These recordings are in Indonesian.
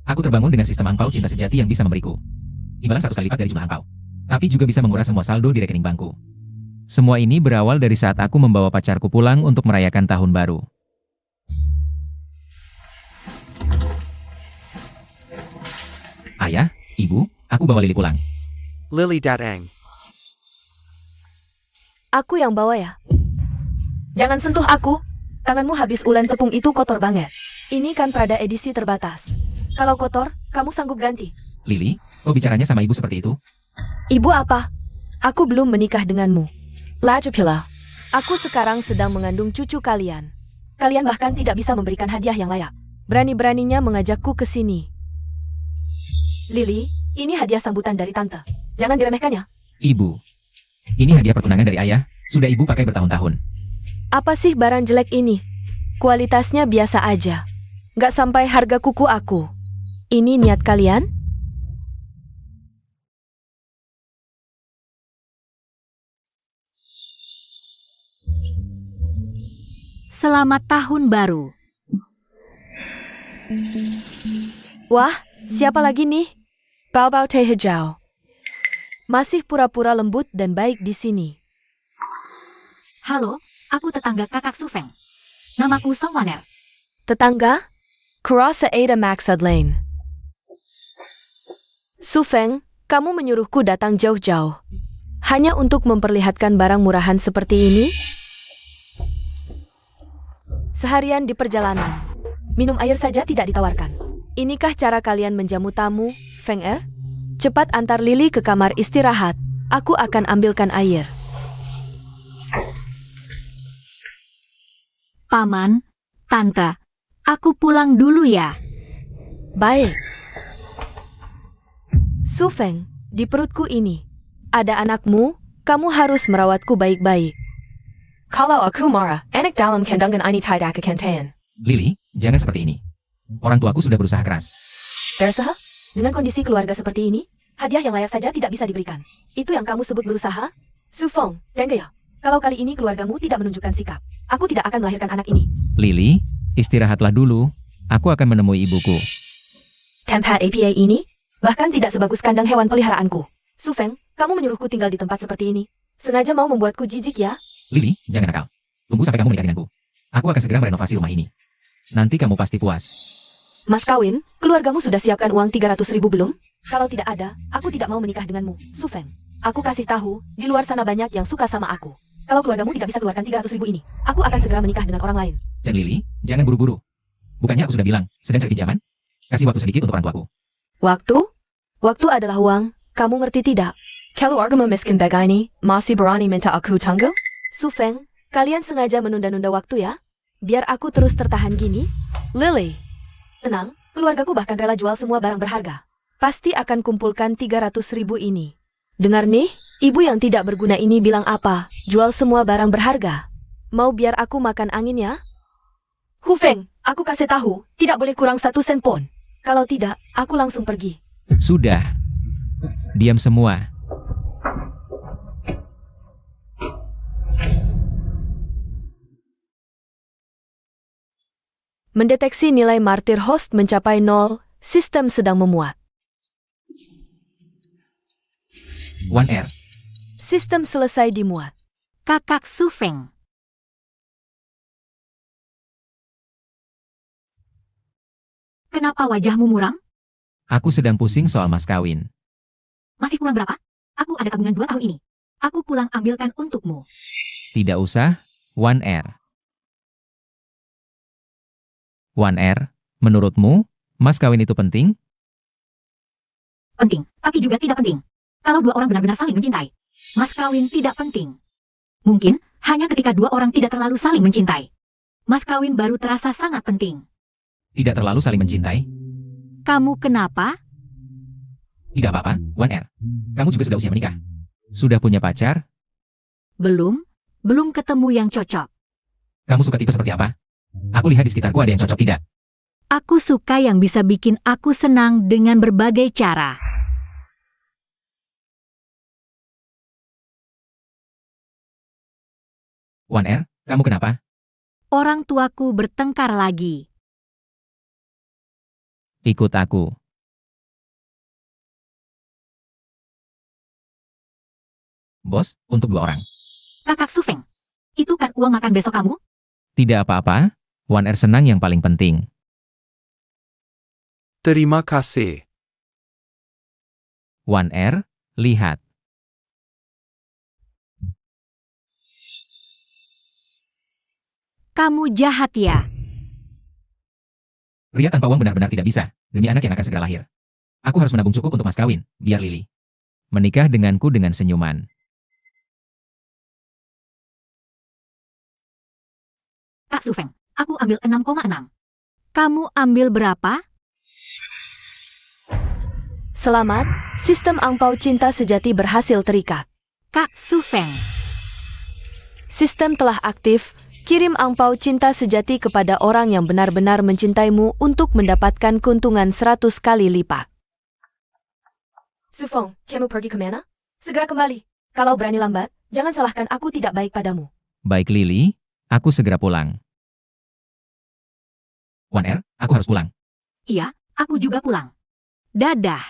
Aku terbangun dengan sistem angpau cinta sejati yang bisa memberiku imbalan 100 kali lipat dari jumlah angpau. Tapi juga bisa menguras semua saldo di rekening bankku. Semua ini berawal dari saat aku membawa pacarku pulang untuk merayakan tahun baru. Ayah, ibu, aku bawa Lily pulang. Lily Datang. Aku yang bawa ya. Jangan sentuh aku. Tanganmu habis ulen tepung itu kotor banget. Ini kan Prada edisi terbatas. Kalau kotor, kamu sanggup ganti. Lily, kok bicaranya sama ibu seperti itu? Ibu apa? Aku belum menikah denganmu. Lajapila. Aku sekarang sedang mengandung cucu kalian. Kalian bahkan tidak bisa memberikan hadiah yang layak. Berani-beraninya mengajakku ke sini. Lily, ini hadiah sambutan dari tante. Jangan diremehkan ya. Ibu, ini hadiah pertunangan dari ayah. Sudah ibu pakai bertahun-tahun. Apa sih barang jelek ini? Kualitasnya biasa aja. Nggak sampai harga kuku aku. Ini niat kalian? Selamat Tahun Baru. Wah, siapa lagi nih? Bao Bao Teh Hijau. Masih pura-pura lembut dan baik di sini. Halo, aku tetangga kakak Sufeng. Namaku Song Waner. Tetangga? Kurasa Ada Maxad Lane. Sufeng, kamu menyuruhku datang jauh-jauh. Hanya untuk memperlihatkan barang murahan seperti ini? Seharian di perjalanan. Minum air saja tidak ditawarkan. Inikah cara kalian menjamu tamu, Feng Er? Cepat antar Lily ke kamar istirahat. Aku akan ambilkan air. Paman, Tante, aku pulang dulu ya. Baik. Sufeng, di perutku ini ada anakmu, kamu harus merawatku baik-baik. Kalau aku marah, anak dalam kandungan ini tidak akan tahan. Lily, jangan seperti ini. Orang tuaku sudah berusaha keras. Berusaha? Dengan kondisi keluarga seperti ini, hadiah yang layak saja tidak bisa diberikan. Itu yang kamu sebut berusaha? Sufeng, jangan ya. Kalau kali ini keluargamu tidak menunjukkan sikap, aku tidak akan melahirkan anak ini. Lily, istirahatlah dulu. Aku akan menemui ibuku. Tempat APA ini bahkan tidak sebagus kandang hewan peliharaanku. Sufeng, kamu menyuruhku tinggal di tempat seperti ini. Sengaja mau membuatku jijik ya? Lily, jangan nakal. Tunggu sampai kamu menikah denganku. Aku akan segera merenovasi rumah ini. Nanti kamu pasti puas. Mas kawin, keluargamu sudah siapkan uang 300.000 belum? Kalau tidak ada, aku tidak mau menikah denganmu, Sufeng. Aku kasih tahu, di luar sana banyak yang suka sama aku. Kalau keluargamu tidak bisa keluarkan 300.000 ini, aku akan segera menikah dengan orang lain. Dan Lily, jangan buru-buru. Bukannya aku sudah bilang, sedang cari pinjaman? Kasih waktu sedikit untuk orang tuaku. Waktu? Waktu adalah uang, kamu ngerti tidak? Keluargamu miskin begini, masih berani minta aku tangguh? Sufeng, kalian sengaja menunda-nunda waktu ya? Biar aku terus tertahan gini? Lily. Tenang, keluargaku bahkan rela jual semua barang berharga. Pasti akan kumpulkan 300.000 ini. Dengar nih, ibu yang tidak berguna ini bilang apa? Jual semua barang berharga. Mau biar aku makan angin ya? Hufeng, aku kasih tahu, tidak boleh kurang 1 sen pun. Kalau tidak, aku langsung pergi. Sudah. Diam semua. Mendeteksi nilai martir host mencapai 0, sistem sedang memuat. 1R. Sistem selesai dimuat. Kakak Sufeng. Kenapa wajahmu muram? Aku sedang pusing soal mas kawin. Masih kurang berapa? Aku ada tabungan 2 tahun ini. Aku pulang ambilkan untukmu. Tidak usah, 1R. 1R, menurutmu, mas kawin itu penting? Penting, tapi juga tidak penting. Kalau 2 orang benar-benar saling mencintai, mas kawin tidak penting. Mungkin, hanya ketika 2 orang tidak terlalu saling mencintai. Mas kawin baru terasa sangat penting. Tidak terlalu saling mencintai? Kamu kenapa? Tidak apa-apa, 1R. Kamu juga sudah usia menikah. Sudah punya pacar? Belum ketemu yang cocok. Kamu suka tipe seperti apa? Aku lihat di sekitarku ada yang cocok tidak? Aku suka yang bisa bikin aku senang dengan berbagai cara. Wan R, kamu kenapa? Orang tuaku bertengkar lagi. Ikut aku. Bos, untuk 2 orang. Kakak Sufeng, itu kan uang makan besok kamu? Tidak apa-apa, 1R senang yang paling penting. Terima kasih. 1R, lihat. Kamu jahat ya. Pria tanpa uang benar-benar tidak bisa, demi anak yang akan segera lahir. Aku harus menabung cukup untuk mas kawin, biar Lily menikah denganku dengan senyuman. Kak Sufeng, aku ambil 6,6. Kamu ambil berapa? Selamat, sistem angpau cinta sejati berhasil terikat. Kak Sufeng. Sistem telah aktif. Kirim angpau cinta sejati kepada orang yang benar-benar mencintaimu untuk mendapatkan keuntungan 100 kali lipat. Sufeng, kamu pergi kemana? Segera kembali. Kalau berani lambat, jangan salahkan aku tidak baik padamu. Baik Lily, aku segera pulang. 1R, aku harus pulang. Iya, aku juga pulang. Dadah.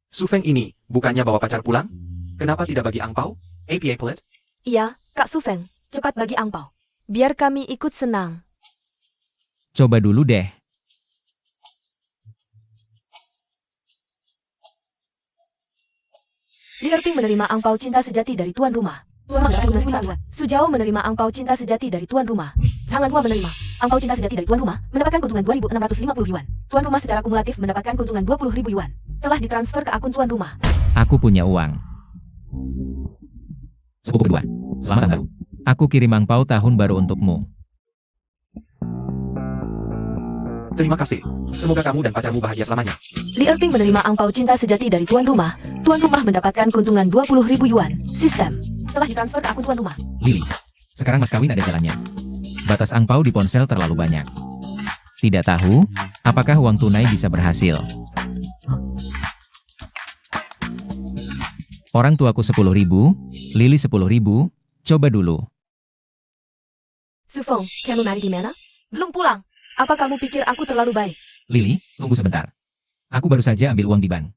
Sufeng ini, bukannya bawa pacar pulang? Kenapa tidak bagi angpau? APA please. Iya, Kak Sufeng, cepat bagi angpau. Biar kami ikut senang. Coba dulu deh. Li Erping menerima angpau cinta sejati dari tuan rumah. Tuan rumah mendapatkan Sujao menerima angpau cinta sejati dari tuan rumah. Sang Anhua menerima angpau cinta sejati dari tuan rumah, mendapatkan keuntungan 2.650 yuan. Tuan rumah secara kumulatif mendapatkan keuntungan 20.000 yuan. Telah ditransfer ke akun tuan rumah. Aku punya uang. Sepupu kedua, selamat tahun baru. Aku kirim angpau tahun baru untukmu. Terima kasih. Semoga kamu dan pacarmu bahagia selamanya. Li Erping menerima angpau cinta sejati dari tuan rumah. Tuan rumah mendapatkan keuntungan 20.000 yuan. Sistem telah ditransfer ke akun tuan rumah. Lily, sekarang mas kawin ada jalannya. Batas angpau di ponsel terlalu banyak. Tidak tahu, apakah uang tunai bisa berhasil. Orang tuaku 10.000, Lily 10.000, coba dulu. Sufeng, kamu mari di mana? Belum pulang. Apa kamu pikir aku terlalu baik? Lily, tunggu sebentar. Aku baru saja ambil uang di bank.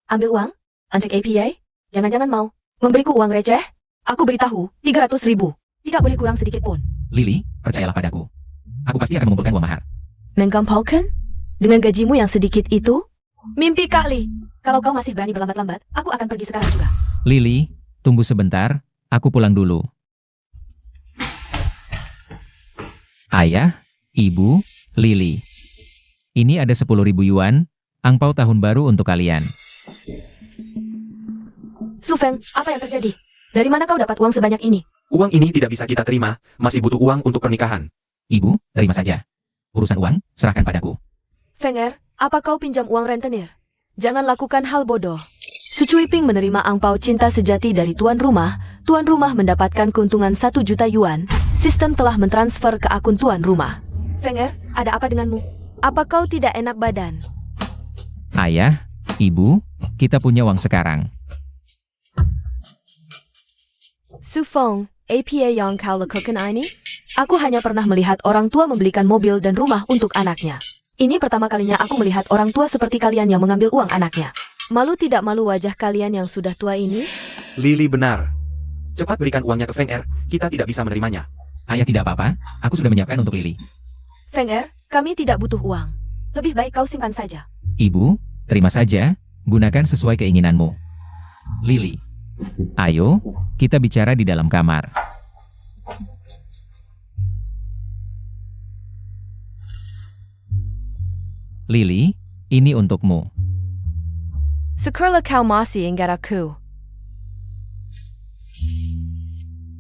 Ambil uang? Untuk APA? Jangan-jangan mau memberiku uang receh? Aku beritahu, 300.000. Tidak boleh kurang sedikit pun. Lily, percayalah padaku. Aku pasti akan mengumpulkan uang mahar. Menggampaukan? Dengan gajimu yang sedikit itu? Mimpi kali. Kalau kau masih berani berlambat-lambat, aku akan pergi sekarang juga. Lily, tunggu sebentar, aku pulang dulu. Ayah, Ibu, Lily. Ini ada 10.000 yuan, angpau tahun baru untuk kalian. Sufeng, apa yang terjadi? Dari mana kau dapat uang sebanyak ini? Uang ini tidak bisa kita terima, masih butuh uang untuk pernikahan. Ibu, terima saja. Urusan uang, serahkan padaku. Fenger, apa kau pinjam uang rentenir? Jangan lakukan hal bodoh. Su Cuiping menerima angpau cinta sejati dari tuan rumah. Tuan rumah mendapatkan keuntungan 1 juta yuan. Sistem telah mentransfer ke akun tuan rumah. Fenger, ada apa denganmu? Apa kau tidak enak badan? Ayah, Ibu, kita punya uang sekarang. Su Feng, APA yang kau lakukan ini? Aku hanya pernah melihat orang tua membelikan mobil dan rumah untuk anaknya. Ini pertama kalinya aku melihat orang tua seperti kalian yang mengambil uang anaknya. Malu tidak malu wajah kalian yang sudah tua ini? Lily benar. Cepat berikan uangnya ke Feng Er, kita tidak bisa menerimanya. Ayah tidak apa-apa, aku sudah menyiapkan untuk Lily. Fenger, kami tidak butuh uang. Lebih baik kau simpan saja. Ibu, terima saja, gunakan sesuai keinginanmu. Lily, ayo, kita bicara di dalam kamar. Lily, ini untukmu. Syukurlah kau masih ingat aku.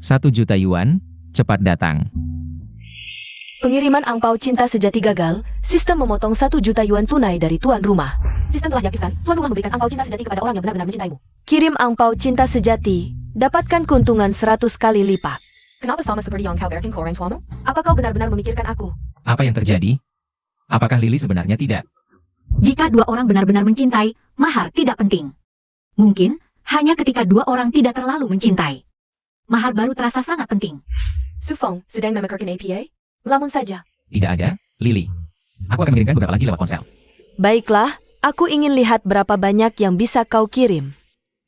1 juta yuan, cepat datang. Pengiriman angpau cinta sejati gagal. Sistem memotong 1 juta yuan tunai dari tuan rumah. Sistem telah diaktifkan. Tuan rumah memberikan angpau cinta sejati kepada orang yang benar-benar mencintaimu. Kirim angpau cinta sejati. Dapatkan keuntungan 100 kali lipat. Kenapa sama seperti yang kau berikan ke orang tuamu? Apa kau benar-benar memikirkan aku? Apa yang terjadi? Apakah Lily sebenarnya tidak? Jika 2 orang benar-benar mencintai, mahar tidak penting. Mungkin, hanya ketika 2 orang tidak terlalu mencintai. Mahar baru terasa sangat penting. Su Feng sedang memakarkan APA? Melamun saja. Tidak ada, Lily. Aku akan mengirimkan beberapa lagi lewat ponsel. Baiklah, aku ingin lihat berapa banyak yang bisa kau kirim.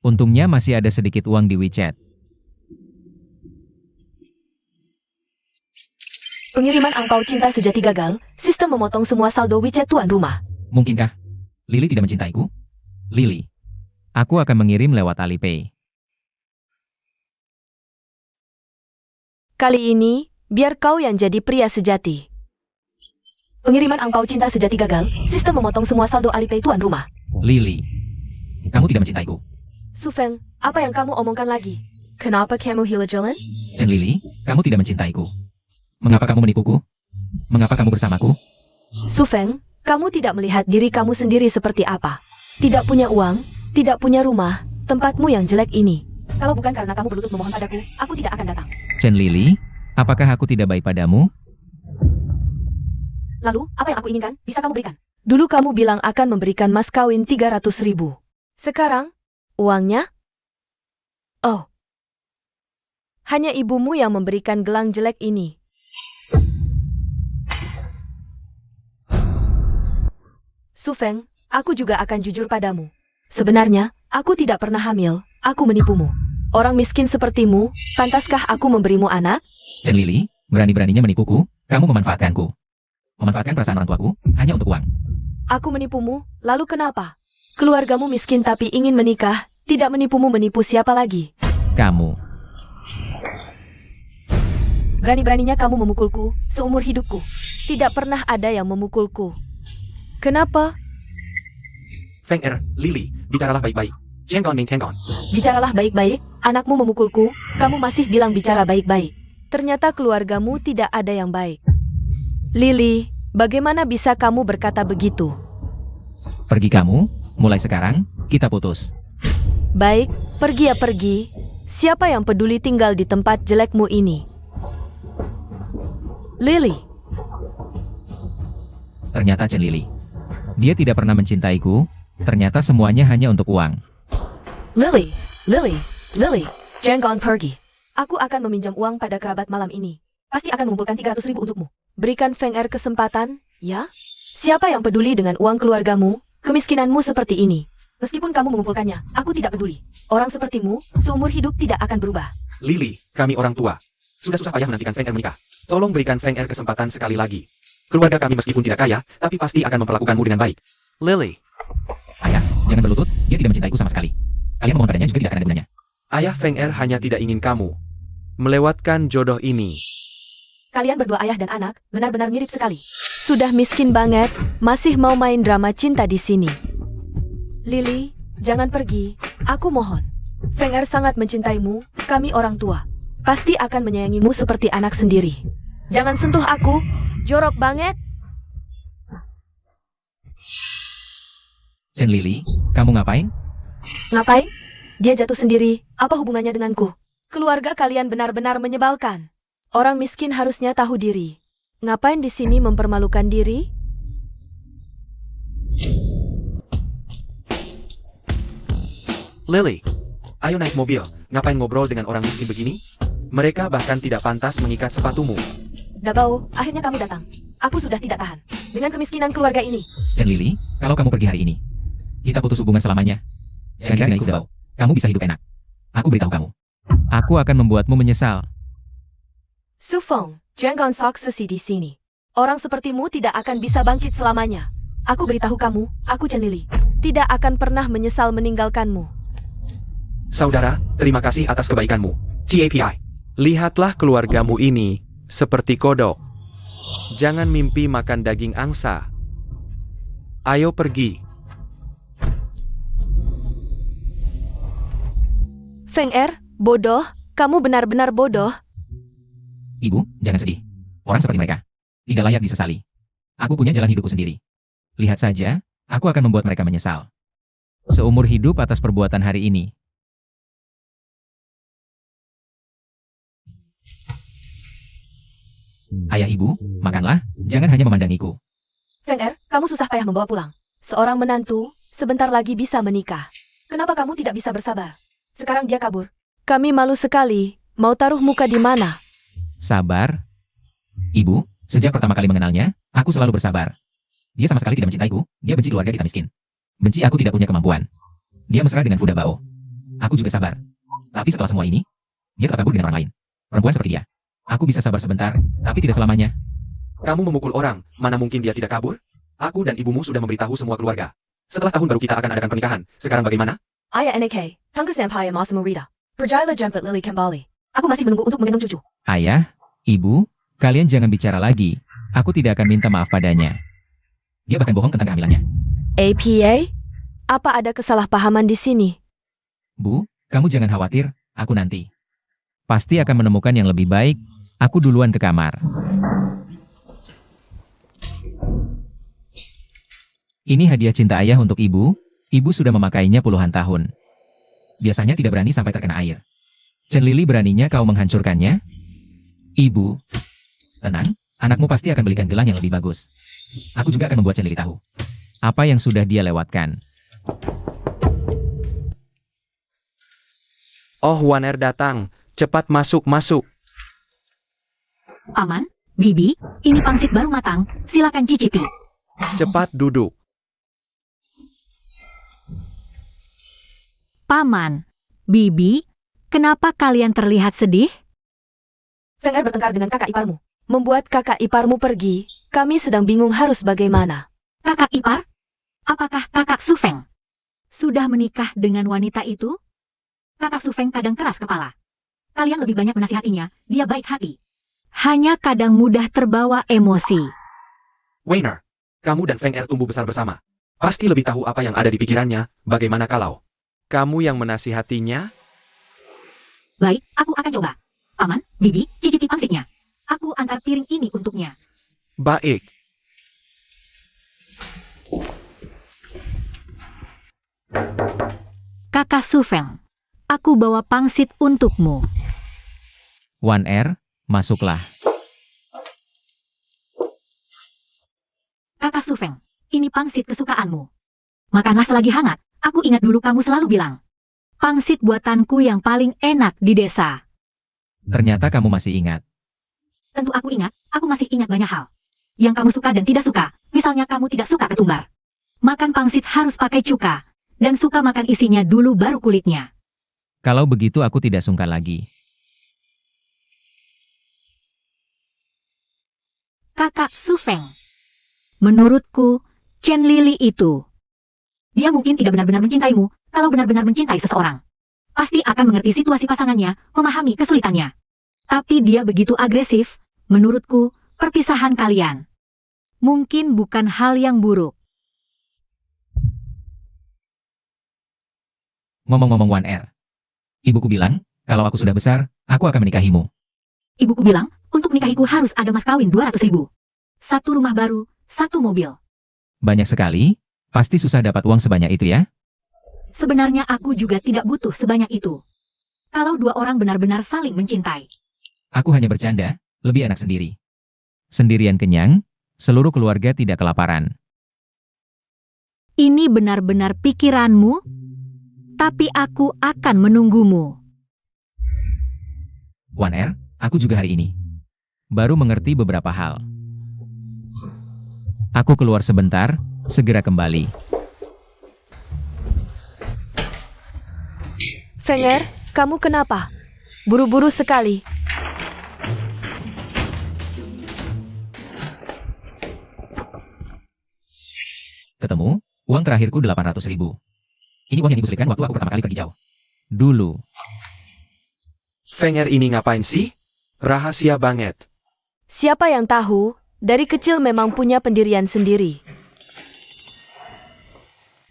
Untungnya masih ada sedikit uang di WeChat. Pengiriman angpau cinta sejati gagal, sistem memotong semua saldo WeChat tuan rumah. Mungkinkah Lily tidak mencintaiku? Lily, aku akan mengirim lewat Alipay. Kali ini, biar kau yang jadi pria sejati. Pengiriman angpau cinta sejati gagal, sistem memotong semua saldo Alipay tuan rumah. Lily, kamu tidak mencintaiku. Sufeng, apa yang kamu omongkan lagi? Kenapa kamu hila jalan? Chen Lily, kamu tidak mencintaiku. Mengapa kamu menipuku? Mengapa kamu bersamaku? Sufeng, kamu tidak melihat diri kamu sendiri seperti apa? Tidak punya uang, tidak punya rumah, tempatmu yang jelek ini. Kalau bukan karena kamu berlutut memohon padaku, aku tidak akan datang. Chen Lily, apakah aku tidak baik padamu? Lalu, apa yang aku inginkan, bisa kamu berikan? Dulu kamu bilang akan memberikan mas kawin 300.000. Sekarang, uangnya? Oh. Hanya ibumu yang memberikan gelang jelek ini. Sufeng, aku juga akan jujur padamu. Sebenarnya, aku tidak pernah hamil, aku menipumu. Orang miskin sepertimu, pantaskah aku memberimu anak? Chen Lily, berani-beraninya menipuku, kamu memanfaatkanku. Memanfaatkan perasaan orang tuaku, hanya untuk uang. Aku menipumu, lalu kenapa? Keluargamu miskin tapi ingin menikah, tidak menipumu menipu siapa lagi? Kamu. Berani-beraninya kamu memukulku, seumur hidupku. Tidak pernah ada yang memukulku. Kenapa? Feng Er, Lily, bicaralah baik-baik. Tianggon Ming Tianggon. Bicaralah baik-baik, anakmu memukulku, kamu masih bilang bicara baik-baik. Ternyata keluargamu tidak ada yang baik. Lily, bagaimana bisa kamu berkata begitu? Pergi kamu, mulai sekarang, kita putus. Baik, pergi ya pergi. Siapa yang peduli tinggal di tempat jelekmu ini? Lily. Ternyata Chen Lily. Dia tidak pernah mencintaiku, ternyata semuanya hanya untuk uang. Lily, jangan pergi. Aku akan meminjam uang pada kerabat malam ini. Pasti akan mengumpulkan 300.000 untukmu. Berikan Feng Er kesempatan, ya? Siapa yang peduli dengan uang keluargamu, kemiskinanmu seperti ini? Meskipun kamu mengumpulkannya, aku tidak peduli. Orang sepertimu, seumur hidup tidak akan berubah. Lily, kami orang tua. Sudah susah payah menantikan Feng Er menikah. Tolong berikan Feng Er kesempatan sekali lagi. Keluarga kami meskipun tidak kaya, tapi pasti akan memperlakukanmu dengan baik. Lily. Ayah, jangan berlutut, dia tidak mencintaiku sama sekali. Kalian memohon padanya juga tidak akan ada gunanya. Ayah Feng Er hanya tidak ingin kamu melewatkan jodoh ini. Kalian berdua ayah dan anak, benar-benar mirip sekali. Sudah miskin banget, masih mau main drama cinta di sini. Lily, jangan pergi, aku mohon. Feng Er sangat mencintaimu, kami orang tua. Pasti akan menyayangimu seperti anak sendiri. Jangan sentuh aku, jorok banget. Chen Lily, kamu ngapain? Ngapain? Dia jatuh sendiri, apa hubungannya denganku? Keluarga kalian benar-benar menyebalkan. Orang miskin harusnya tahu diri. Ngapain di sini mempermalukan diri? Lily, ayo naik mobil. Ngapain ngobrol dengan orang miskin begini? Mereka bahkan tidak pantas mengikat sepatumu. Dabao, akhirnya kamu datang. Aku sudah tidak tahan dengan kemiskinan keluarga ini. Chen Lily, kalau kamu pergi hari ini, kita putus hubungan selamanya. Jangan ikut Dabao. Kamu bisa hidup enak. Aku beritahu kamu. Aku akan membuatmu menyesal. Sufeng, jangan sok susi di sini. Orang sepertimu tidak akan bisa bangkit selamanya. Aku beritahu kamu, aku Chen Lily. Tidak akan pernah menyesal meninggalkanmu. Saudara, terima kasih atas kebaikanmu. CAPI. Lihatlah keluargamu ini seperti kodok. Jangan mimpi makan daging angsa. Ayo pergi. Feng Er, bodoh, kamu benar-benar bodoh. Ibu, jangan sedih. Orang seperti mereka tidak layak disesali. Aku punya jalan hidupku sendiri. Lihat saja, aku akan membuat mereka menyesal seumur hidup atas perbuatan hari ini. Ayah ibu, makanlah, jangan hanya memandangiku. Feng Er, kamu susah payah membawa pulang. Seorang menantu, sebentar lagi bisa menikah. Kenapa kamu tidak bisa bersabar? Sekarang dia kabur. Kami malu sekali, mau taruh muka di mana? Sabar. Ibu, Sejak pertama kali mengenalnya, aku selalu bersabar. Dia sama sekali tidak mencintaiku, dia benci keluarga kita miskin. Benci aku tidak punya kemampuan. Dia mesra dengan Fuda Bao. Aku juga sabar. Tapi setelah semua ini, dia telah kabur dengan orang lain. Perempuan seperti dia. Aku bisa sabar sebentar, tapi tidak selamanya. Kamu memukul orang, mana mungkin dia tidak kabur? Aku dan ibumu sudah memberitahu semua keluarga. Setelah tahun baru kita akan adakan pernikahan. Sekarang bagaimana? Ayah NAK, tunggu sampai masa merida. Berjaya jemput Lily kembali. Aku masih menunggu untuk menggendong cucu. Ayah, ibu, kalian jangan bicara lagi. Aku tidak akan minta maaf padanya. Dia bahkan bohong tentang kehamilannya. APA? Apa ada kesalahpahaman di sini? Bu, kamu jangan khawatir, aku nanti. Pasti akan menemukan yang lebih baik. Aku duluan ke kamar. Ini hadiah cinta ayah untuk ibu. Ibu sudah memakainya puluhan tahun. Biasanya tidak berani sampai terkena air. Chen Lili beraninya kau menghancurkannya? Ibu, tenang, anakmu pasti akan belikan gelang yang lebih bagus. Aku juga akan membuat Chen Lili tahu apa yang sudah dia lewatkan. Oh, Wan Er datang. Cepat masuk. Paman, Bibi, ini pangsit baru matang, silakan cicipi. Cepat duduk. Paman, Bibi, kenapa kalian terlihat sedih? Feng Er bertengkar dengan kakak iparmu. Membuat kakak iparmu pergi. Kami sedang bingung harus bagaimana. Kakak ipar? Apakah kakak Sufeng sudah menikah dengan wanita itu? Kakak Sufeng kadang keras kepala. Kalian lebih banyak menasihatinya, dia baik hati. Hanya kadang mudah terbawa emosi. Weiner, kamu dan Feng Er tumbuh besar bersama. Pasti lebih tahu apa yang ada di pikirannya. Bagaimana kalau kamu yang menasihatinya? Baik, aku akan coba. Paman, Bibi, cicipi pangsitnya. Aku antar piring ini untuknya. Baik. Kakak Sufeng, aku bawa pangsit untukmu. Wan Er, masuklah. Kakak Sufeng, ini pangsit kesukaanmu. Makanlah selagi hangat. Aku ingat dulu kamu selalu bilang, pangsit buatanku yang paling enak di desa. Ternyata kamu masih ingat. Tentu aku ingat, aku masih ingat banyak hal. Yang kamu suka dan tidak suka, misalnya kamu tidak suka ketumbar. Makan pangsit harus pakai cuka, dan suka makan isinya dulu baru kulitnya. Kalau begitu aku tidak sungkan lagi. Kakak Sufeng, menurutku, Chen Lili itu, dia mungkin tidak benar-benar mencintaimu. Kalau benar-benar mencintai seseorang, pasti akan mengerti situasi pasangannya, memahami kesulitannya. Tapi dia begitu agresif, menurutku, perpisahan kalian mungkin bukan hal yang buruk. Ngomong-ngomong Wan Er, ibuku bilang, kalau aku sudah besar, aku akan menikahimu. Ibuku bilang, untuk nikahiku harus ada mas kawin 200.000. Satu rumah baru, satu mobil. Banyak sekali, pasti susah dapat uang sebanyak itu ya? Sebenarnya aku juga tidak butuh sebanyak itu. Kalau dua orang benar-benar saling mencintai. Aku hanya bercanda, lebih enak sendiri. Sendirian kenyang, seluruh keluarga tidak kelaparan. Ini benar-benar pikiranmu, tapi aku akan menunggumu. Wan Er, aku juga hari ini baru mengerti beberapa hal. Aku keluar sebentar, segera kembali. Feng Er, kamu kenapa? Buru-buru sekali. Ketemu, uang terakhirku 800.000. Ini uang yang ibu selipkan waktu aku pertama kali pergi jauh. Dulu. Feng Er ini ngapain sih? Rahasia banget. Siapa yang tahu, dari kecil memang punya pendirian sendiri.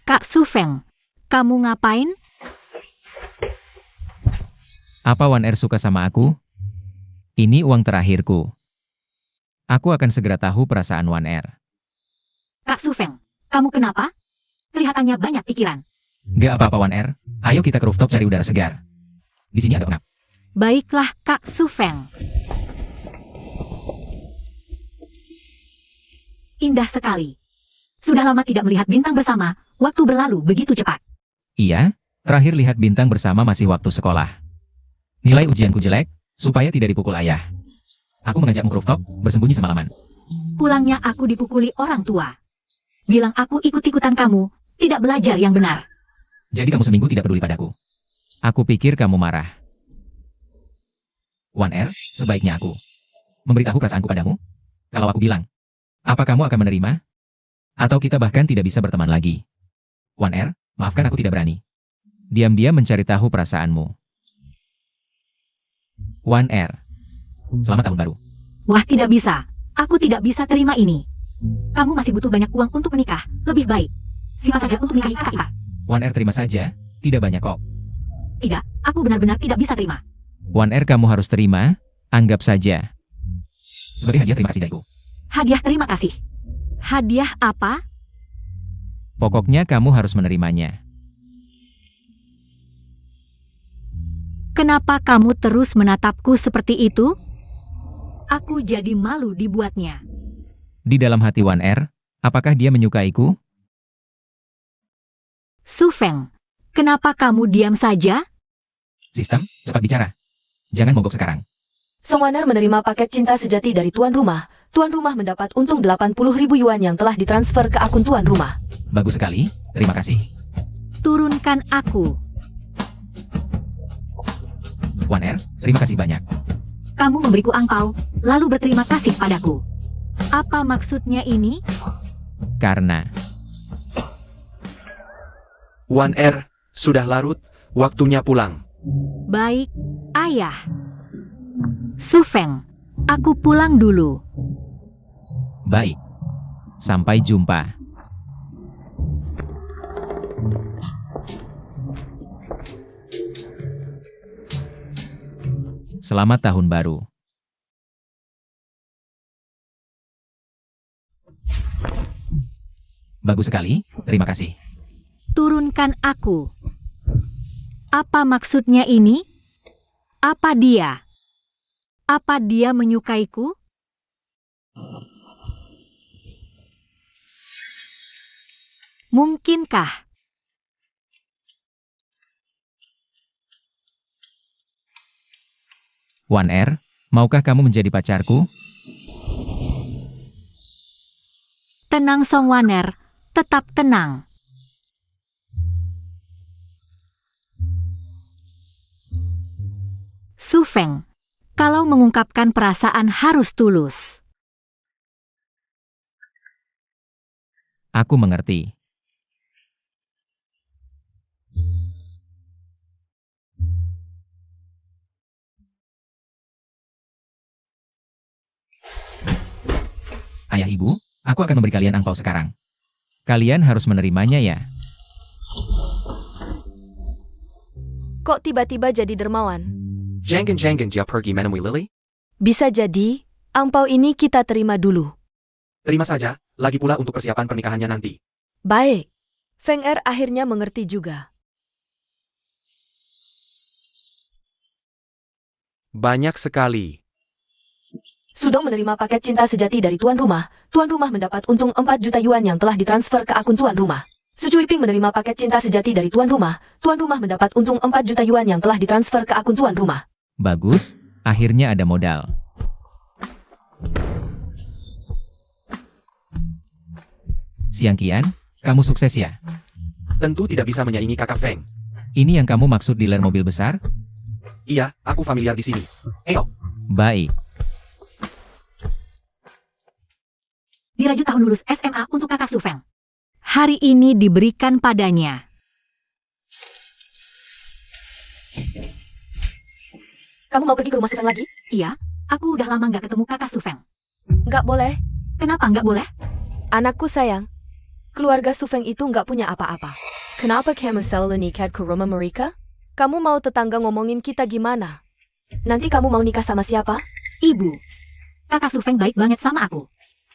Kak Sufeng, kamu ngapain? Apa Wan Er suka sama aku? Ini uang terakhirku. Aku akan segera tahu perasaan Wan Er. Kak Sufeng, kamu kenapa? Kelihatannya banyak pikiran. Gak apa-apa Wan Er, ayo kita ke rooftop cari udara segar. Di sini agak pengap. Baiklah Kak Sufeng. Indah sekali. Sudah lama tidak melihat bintang bersama, waktu berlalu begitu cepat. Iya, terakhir lihat bintang bersama masih waktu sekolah. Nilai ujianku jelek, supaya tidak dipukul ayah. Aku mengajakmu ke rooftop, bersembunyi semalaman. Pulangnya aku dipukuli orang tua. Bilang aku ikut-ikutan kamu, tidak belajar yang benar. Jadi kamu seminggu tidak peduli padaku. Aku pikir kamu marah. 1R, sebaiknya aku memberitahu perasaanku padamu. Kalau aku bilang, apa kamu akan menerima? Atau kita bahkan tidak bisa berteman lagi? 1R, maafkan aku tidak berani. Diam-diam mencari tahu perasaanmu. 1R, selamat tahun baru. Wah, tidak bisa. Aku tidak bisa terima ini. Kamu masih butuh banyak uang untuk menikah. Lebih baik simpan saja untuk menikahi kakak ipar. 1R, terima saja, tidak banyak kok. Tidak, aku benar-benar tidak bisa terima. 1R, kamu harus terima, anggap saja sebagai hadiah terima kasih dariku. Hadiah terima kasih. Hadiah apa? Pokoknya kamu harus menerimanya. Kenapa kamu terus menatapku seperti itu? Aku jadi malu dibuatnya. Di dalam hati 1R, apakah dia menyukaiku? Su Feng, kenapa kamu diam saja? Sistem, cepat bicara. Jangan mogok sekarang. Song 1R menerima paket cinta sejati dari tuan rumah. Tuan rumah mendapat untung 80.000 yuan yang telah ditransfer ke akun tuan rumah. Bagus sekali, terima kasih. Turunkan aku. 1R, terima kasih banyak. Kamu memberiku angpau, lalu berterima kasih padaku. Apa maksudnya ini? Karena 1R, sudah larut, waktunya pulang. Baik, ayah. Su Feng, aku pulang dulu. baik. Sampai jumpa. Selamat tahun baru. Bagus sekali, terima kasih. Turunkan aku. Apa maksudnya ini? Apa dia? Apa dia menyukaiku? Mungkinkah? 1R, maukah kamu menjadi pacarku? Tenang Song Waner, tetap tenang. Su Feng, kalau mengungkapkan perasaan harus tulus. Aku mengerti. Ayah ibu, aku akan memberi kalian angpau sekarang. Kalian harus menerimanya ya. Kok tiba-tiba jadi dermawan? Jangan dia pergi menemui Lily? Bisa jadi, angpau ini kita terima dulu. Terima saja, lagi pula untuk persiapan pernikahannya nanti. Baik. Feng Er akhirnya mengerti juga. Banyak sekali. Sudong menerima paket cinta sejati dari tuan rumah. Tuan rumah mendapat untung 4 juta yuan yang telah ditransfer ke akun tuan rumah. Su Cuiping menerima paket cinta sejati dari tuan rumah. Tuan rumah mendapat untung 4 juta yuan yang telah ditransfer ke akun tuan rumah. Bagus, akhirnya ada modal. Siang Kian, kamu sukses ya? Tentu tidak bisa menyaingi kakak Feng. Ini yang kamu maksud dealer mobil besar? Iya, aku familiar di sini. Ayo. Baik. Diraju tahun lulus SMA untuk kakak Su Feng. Hari ini diberikan padanya. Kamu mau pergi ke rumah Su Feng lagi? Iya, aku udah lama nggak ketemu kakak Su Feng. Nggak boleh. Kenapa nggak boleh? Anakku sayang. Keluarga Su Feng itu nggak punya apa-apa. Kenapa kamu selalu nikah ke rumah mereka? Kamu mau tetangga ngomongin kita gimana? Nanti kamu mau nikah sama siapa? Ibu, kakak Su Feng baik banget sama aku.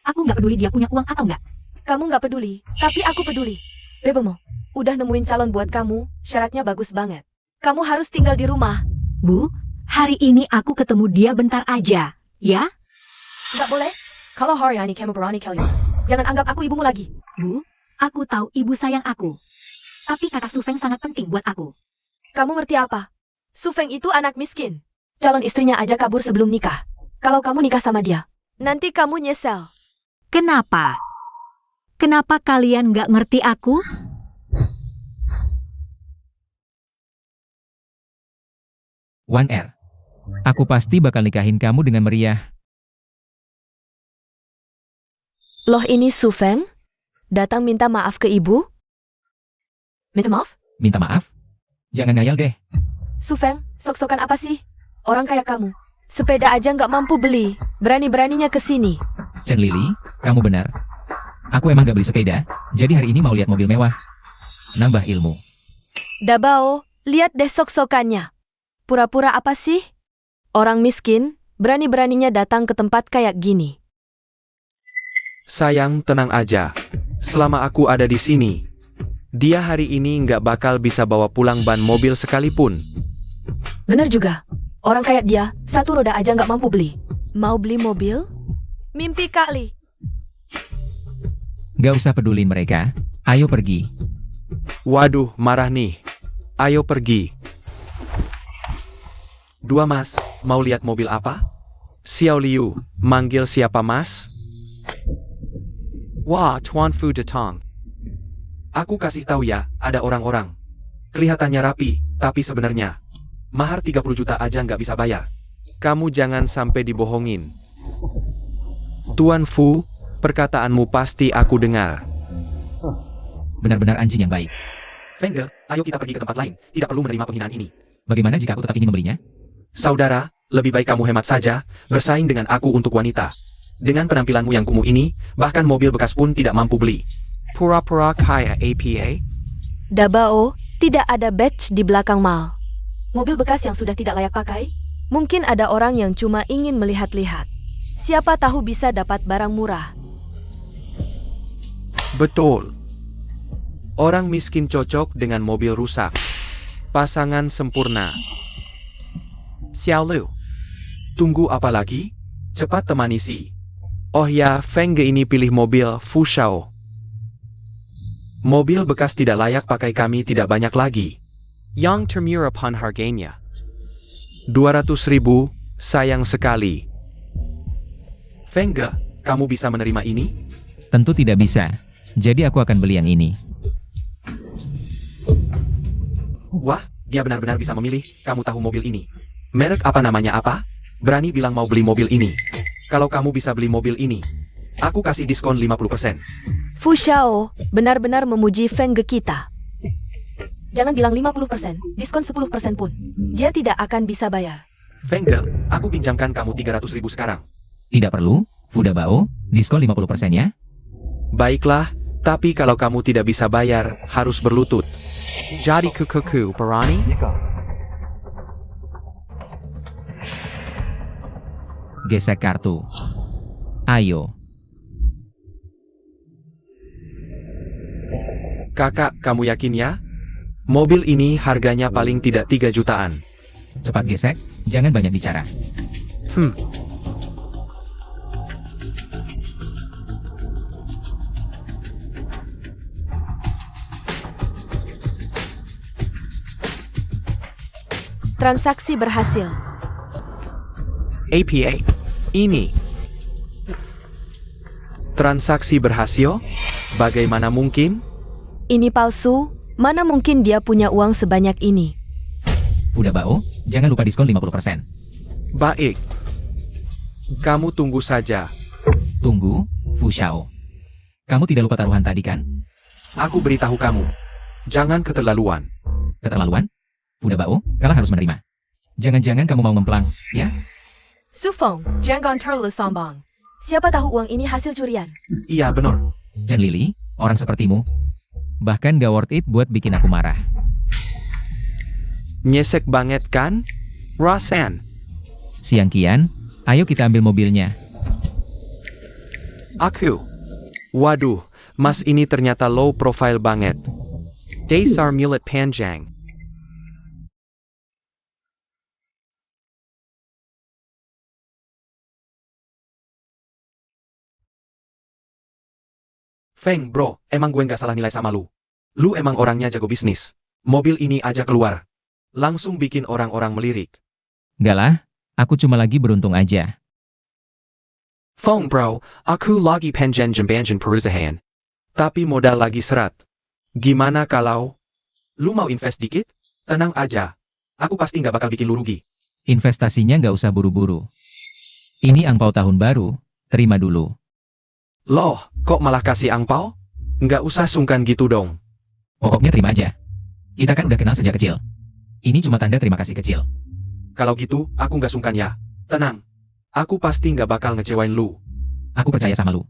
Aku nggak peduli dia punya uang atau nggak. Kamu nggak peduli, tapi aku peduli. Bebemo, udah nemuin calon buat kamu, syaratnya bagus banget. Kamu harus tinggal di rumah. Bu, hari ini aku ketemu dia bentar aja, ya? Nggak boleh. Kalau hari ini kamu berani kali, jangan anggap aku ibumu lagi. Bu, aku tahu ibu sayang aku. Tapi kakak Su Feng sangat penting buat aku. Kamu ngerti apa? Su Feng itu anak miskin. Calon istrinya aja kabur sebelum nikah. kalau kamu nikah sama dia. Nanti kamu nyesel. Kenapa? Kenapa kalian nggak ngerti aku? Wan R. Aku pasti bakal nikahin kamu dengan meriah. Loh ini Su Feng? Datang minta maaf ke ibu? Minta maaf? Minta maaf? Jangan ngayal deh. Su Feng, sok-sokan apa sih? Orang kayak kamu. Sepeda aja nggak mampu beli. Berani-beraninya ke sini. Chen Lili, kamu benar. Aku emang gak beli sepeda, jadi hari ini mau lihat mobil mewah. Nambah ilmu. Dabao, lihat deh sok-sokannya. Pura-pura apa sih? Orang miskin, berani-beraninya datang ke tempat kayak gini. Sayang, tenang aja. Selama aku ada di sini, dia hari ini nggak bakal bisa bawa pulang ban mobil sekalipun. Bener juga. Orang kayak dia, satu roda aja nggak mampu beli. Mau beli mobil? Mimpi kali. Gak usah pedulin mereka. Ayo pergi. Waduh, marah nih. Ayo pergi. Dua mas, mau lihat mobil apa? Xiao Liu, manggil siapa mas? Wah, Tuan Fu Detang. Aku kasih tahu ya, ada orang-orang. Kelihatannya rapi, tapi sebenarnya mahar 30 juta aja nggak bisa bayar. Kamu jangan sampai dibohongin. Tuan Fu, perkataanmu pasti aku dengar. Benar-benar anjing yang baik. Fengge, ayo kita pergi ke tempat lain. Tidak perlu menerima penghinaan ini. Bagaimana jika aku tetap ingin membelinya? Saudara, lebih baik kamu hemat saja, bersaing dengan aku untuk wanita. Dengan penampilanmu yang kumuh ini, bahkan mobil bekas pun tidak mampu beli. Pura-pura kaya APA? Dabao, tidak ada badge di belakang mall. Mobil bekas yang sudah tidak layak pakai? Mungkin ada orang yang cuma ingin melihat-lihat. Siapa tahu bisa dapat barang murah. Betul. Orang miskin cocok dengan mobil rusak. Pasangan sempurna. Xiao Liu, tunggu apa lagi? Cepat temani si. Oh ya, Feng Ge ini pilih mobil Fushao. Mobil bekas tidak layak pakai kami tidak banyak lagi. Yang termurahan harganya. 200.000, sayang sekali. Feng Ge, kamu bisa menerima ini? Tentu tidak bisa. Jadi aku akan beli yang ini. Wah, dia benar-benar bisa memilih. Kamu tahu mobil ini? Merek apa namanya apa? Berani bilang mau beli mobil ini. Kalau kamu bisa beli mobil ini, aku kasih diskon 50%. Fu Xiao benar-benar memuji Feng Ge kita. Jangan bilang 50%, diskon 10% pun. Dia tidak akan bisa bayar. Feng Ge, aku pinjamkan kamu 300.000 sekarang. Tidak perlu, Fuda Bao, diskon 50% ya. Baiklah, tapi kalau kamu tidak bisa bayar, harus berlutut. Jadi kukuku, berani? Gesek kartu. Ayo. Kakak, kamu yakin ya? Mobil ini harganya paling tidak 3 jutaan. Cepat gesek, jangan banyak bicara. Transaksi berhasil. APA, ini. Transaksi berhasil? Bagaimana mungkin? Ini palsu, mana mungkin dia punya uang sebanyak ini. Fuda Bao, jangan lupa diskon 50%. Baik. Kamu tunggu saja. Tunggu, Fu Xiao. Kamu tidak lupa taruhan tadi kan? Aku beritahu kamu. Jangan keterlaluan. Keterlaluan? Fuda Bao, kalah harus menerima. Jangan-jangan kamu mau ngemplang, ya? Su Feng, jangan terlalu sombong. Siapa tahu uang ini hasil curian. Iya, benar. Chen Lili, orang sepertimu. Bahkan gak worth it buat bikin aku marah. Nyesek banget kan? Rasan. Siang kian, ayo kita ambil mobilnya. Aku. Waduh, mas ini ternyata low profile banget. Dasar mulut panjang. Feng, bro, emang gue nggak salah nilai sama lu. Lu emang orangnya jago bisnis. Mobil ini aja keluar. Langsung bikin orang-orang melirik. Gak lah, aku cuma lagi beruntung aja. Phone bro, aku lagi pengen jambanjan perusahaan. Tapi modal lagi seret. Gimana kalau lu mau invest dikit? Tenang aja. Aku pasti nggak bakal bikin lu rugi. Investasinya nggak usah buru-buru. Ini angpau tahun baru, terima dulu. Loh, kok malah kasih angpau? Nggak usah sungkan gitu dong. Pokoknya terima aja. Kita kan udah kenal sejak kecil. Ini cuma tanda terima kasih kecil. Kalau gitu, aku nggak sungkan ya. Tenang. Aku pasti nggak bakal ngecewain lu. Aku percaya sama lu.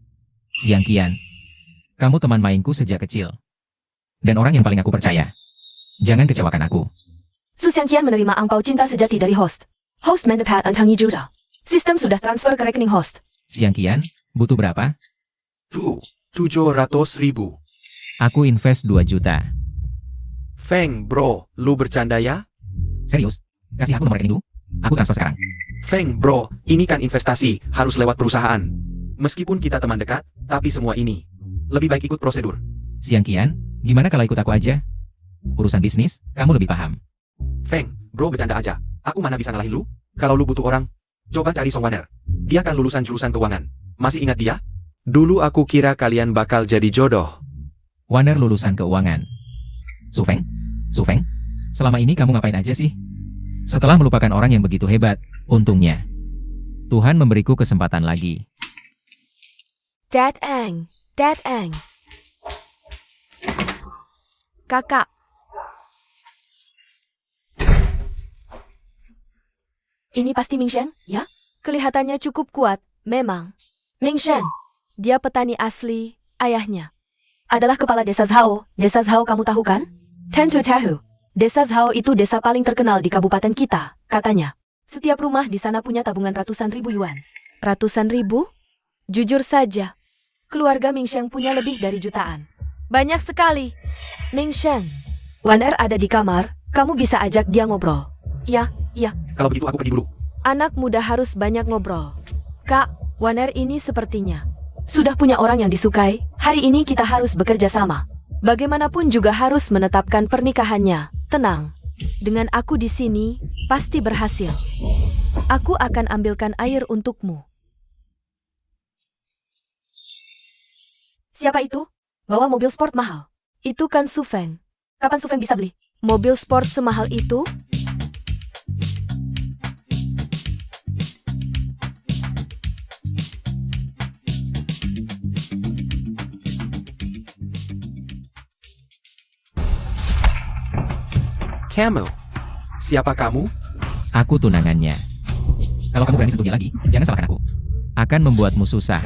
Siang Kian. Kamu teman mainku sejak kecil. Dan orang yang paling aku percaya. Jangan kecewakan aku. Su Xiangqian menerima angpau cinta sejati dari host. Host mendapat antangi juga. Sistem sudah transfer ke rekening host. Siang Kian, butuh berapa? Tuh, 700.000. Aku invest 2 juta. Feng bro, lu bercanda ya? Serius? Kasih aku nomor rekening lu. Aku transfer sekarang. Feng bro, ini kan investasi, harus lewat perusahaan. Meskipun kita teman dekat, tapi semua ini lebih baik ikut prosedur. Siang Kian, gimana kalau ikut aku aja? Urusan bisnis, kamu lebih paham. Feng, bro bercanda aja. Aku mana bisa ngalahin lu? Kalau lu butuh orang, coba cari Song Waner. Dia kan lulusan jurusan keuangan. Masih ingat dia? Dulu aku kira kalian bakal jadi jodoh. Waner lulusan keuangan. Sufeng? Sufeng? Selama ini kamu ngapain aja sih? Setelah melupakan orang yang begitu hebat, untungnya Tuhan memberiku kesempatan lagi. Dad Ang. Dad Ang. Kakak. Ini pasti Ming Shen, ya? Kelihatannya cukup kuat, memang. Ming Shen, dia petani asli, ayahnya adalah kepala desa Zhao. Desa Zhao kamu tahu kan? Tentu tahu. Desa Zhao itu desa paling terkenal di kabupaten kita, katanya. Setiap rumah di sana punya tabungan ratusan ribu yuan. Ratusan ribu? Jujur saja, keluarga Ming Shen punya lebih dari jutaan. Banyak sekali. Ming Shen, Waner ada di kamar, kamu bisa ajak dia ngobrol. Ya, ya. Kalau begitu aku pergi dulu. Anak muda harus banyak ngobrol. Kak, Waner ini sepertinya sudah punya orang yang disukai. Hari ini kita harus bekerja sama. Bagaimanapun juga harus menetapkan pernikahannya. Tenang. Dengan aku di sini, pasti berhasil. Aku akan ambilkan air untukmu. Siapa itu? Bawa mobil sport mahal. Itu kan Sufeng. Kapan Sufeng bisa beli mobil sport semahal itu? Kamu? Siapa kamu? Aku tunangannya. Kalau kamu berani sentuhnya lagi, jangan salahkan aku. Akan membuatmu susah.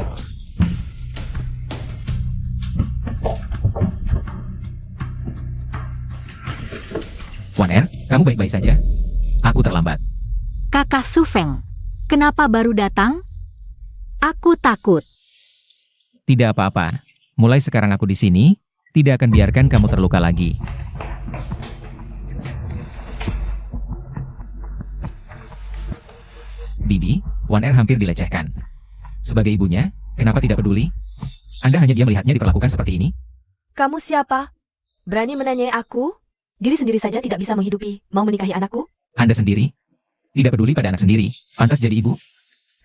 Waner, kamu baik-baik saja? Aku terlambat. Kakak Sufeng, kenapa baru datang? Aku takut. Tidak apa-apa. Mulai sekarang aku di sini, tidak akan biarkan kamu terluka lagi. Bibi, Waner hampir dilecehkan. Sebagai ibunya, kenapa tidak peduli? Anda hanya dia melihatnya diperlakukan seperti ini? Kamu siapa? Berani menanyai aku? Diri sendiri saja tidak bisa menghidupi, mau menikahi anakku? Anda sendiri? Tidak peduli pada anak sendiri, pantas jadi ibu?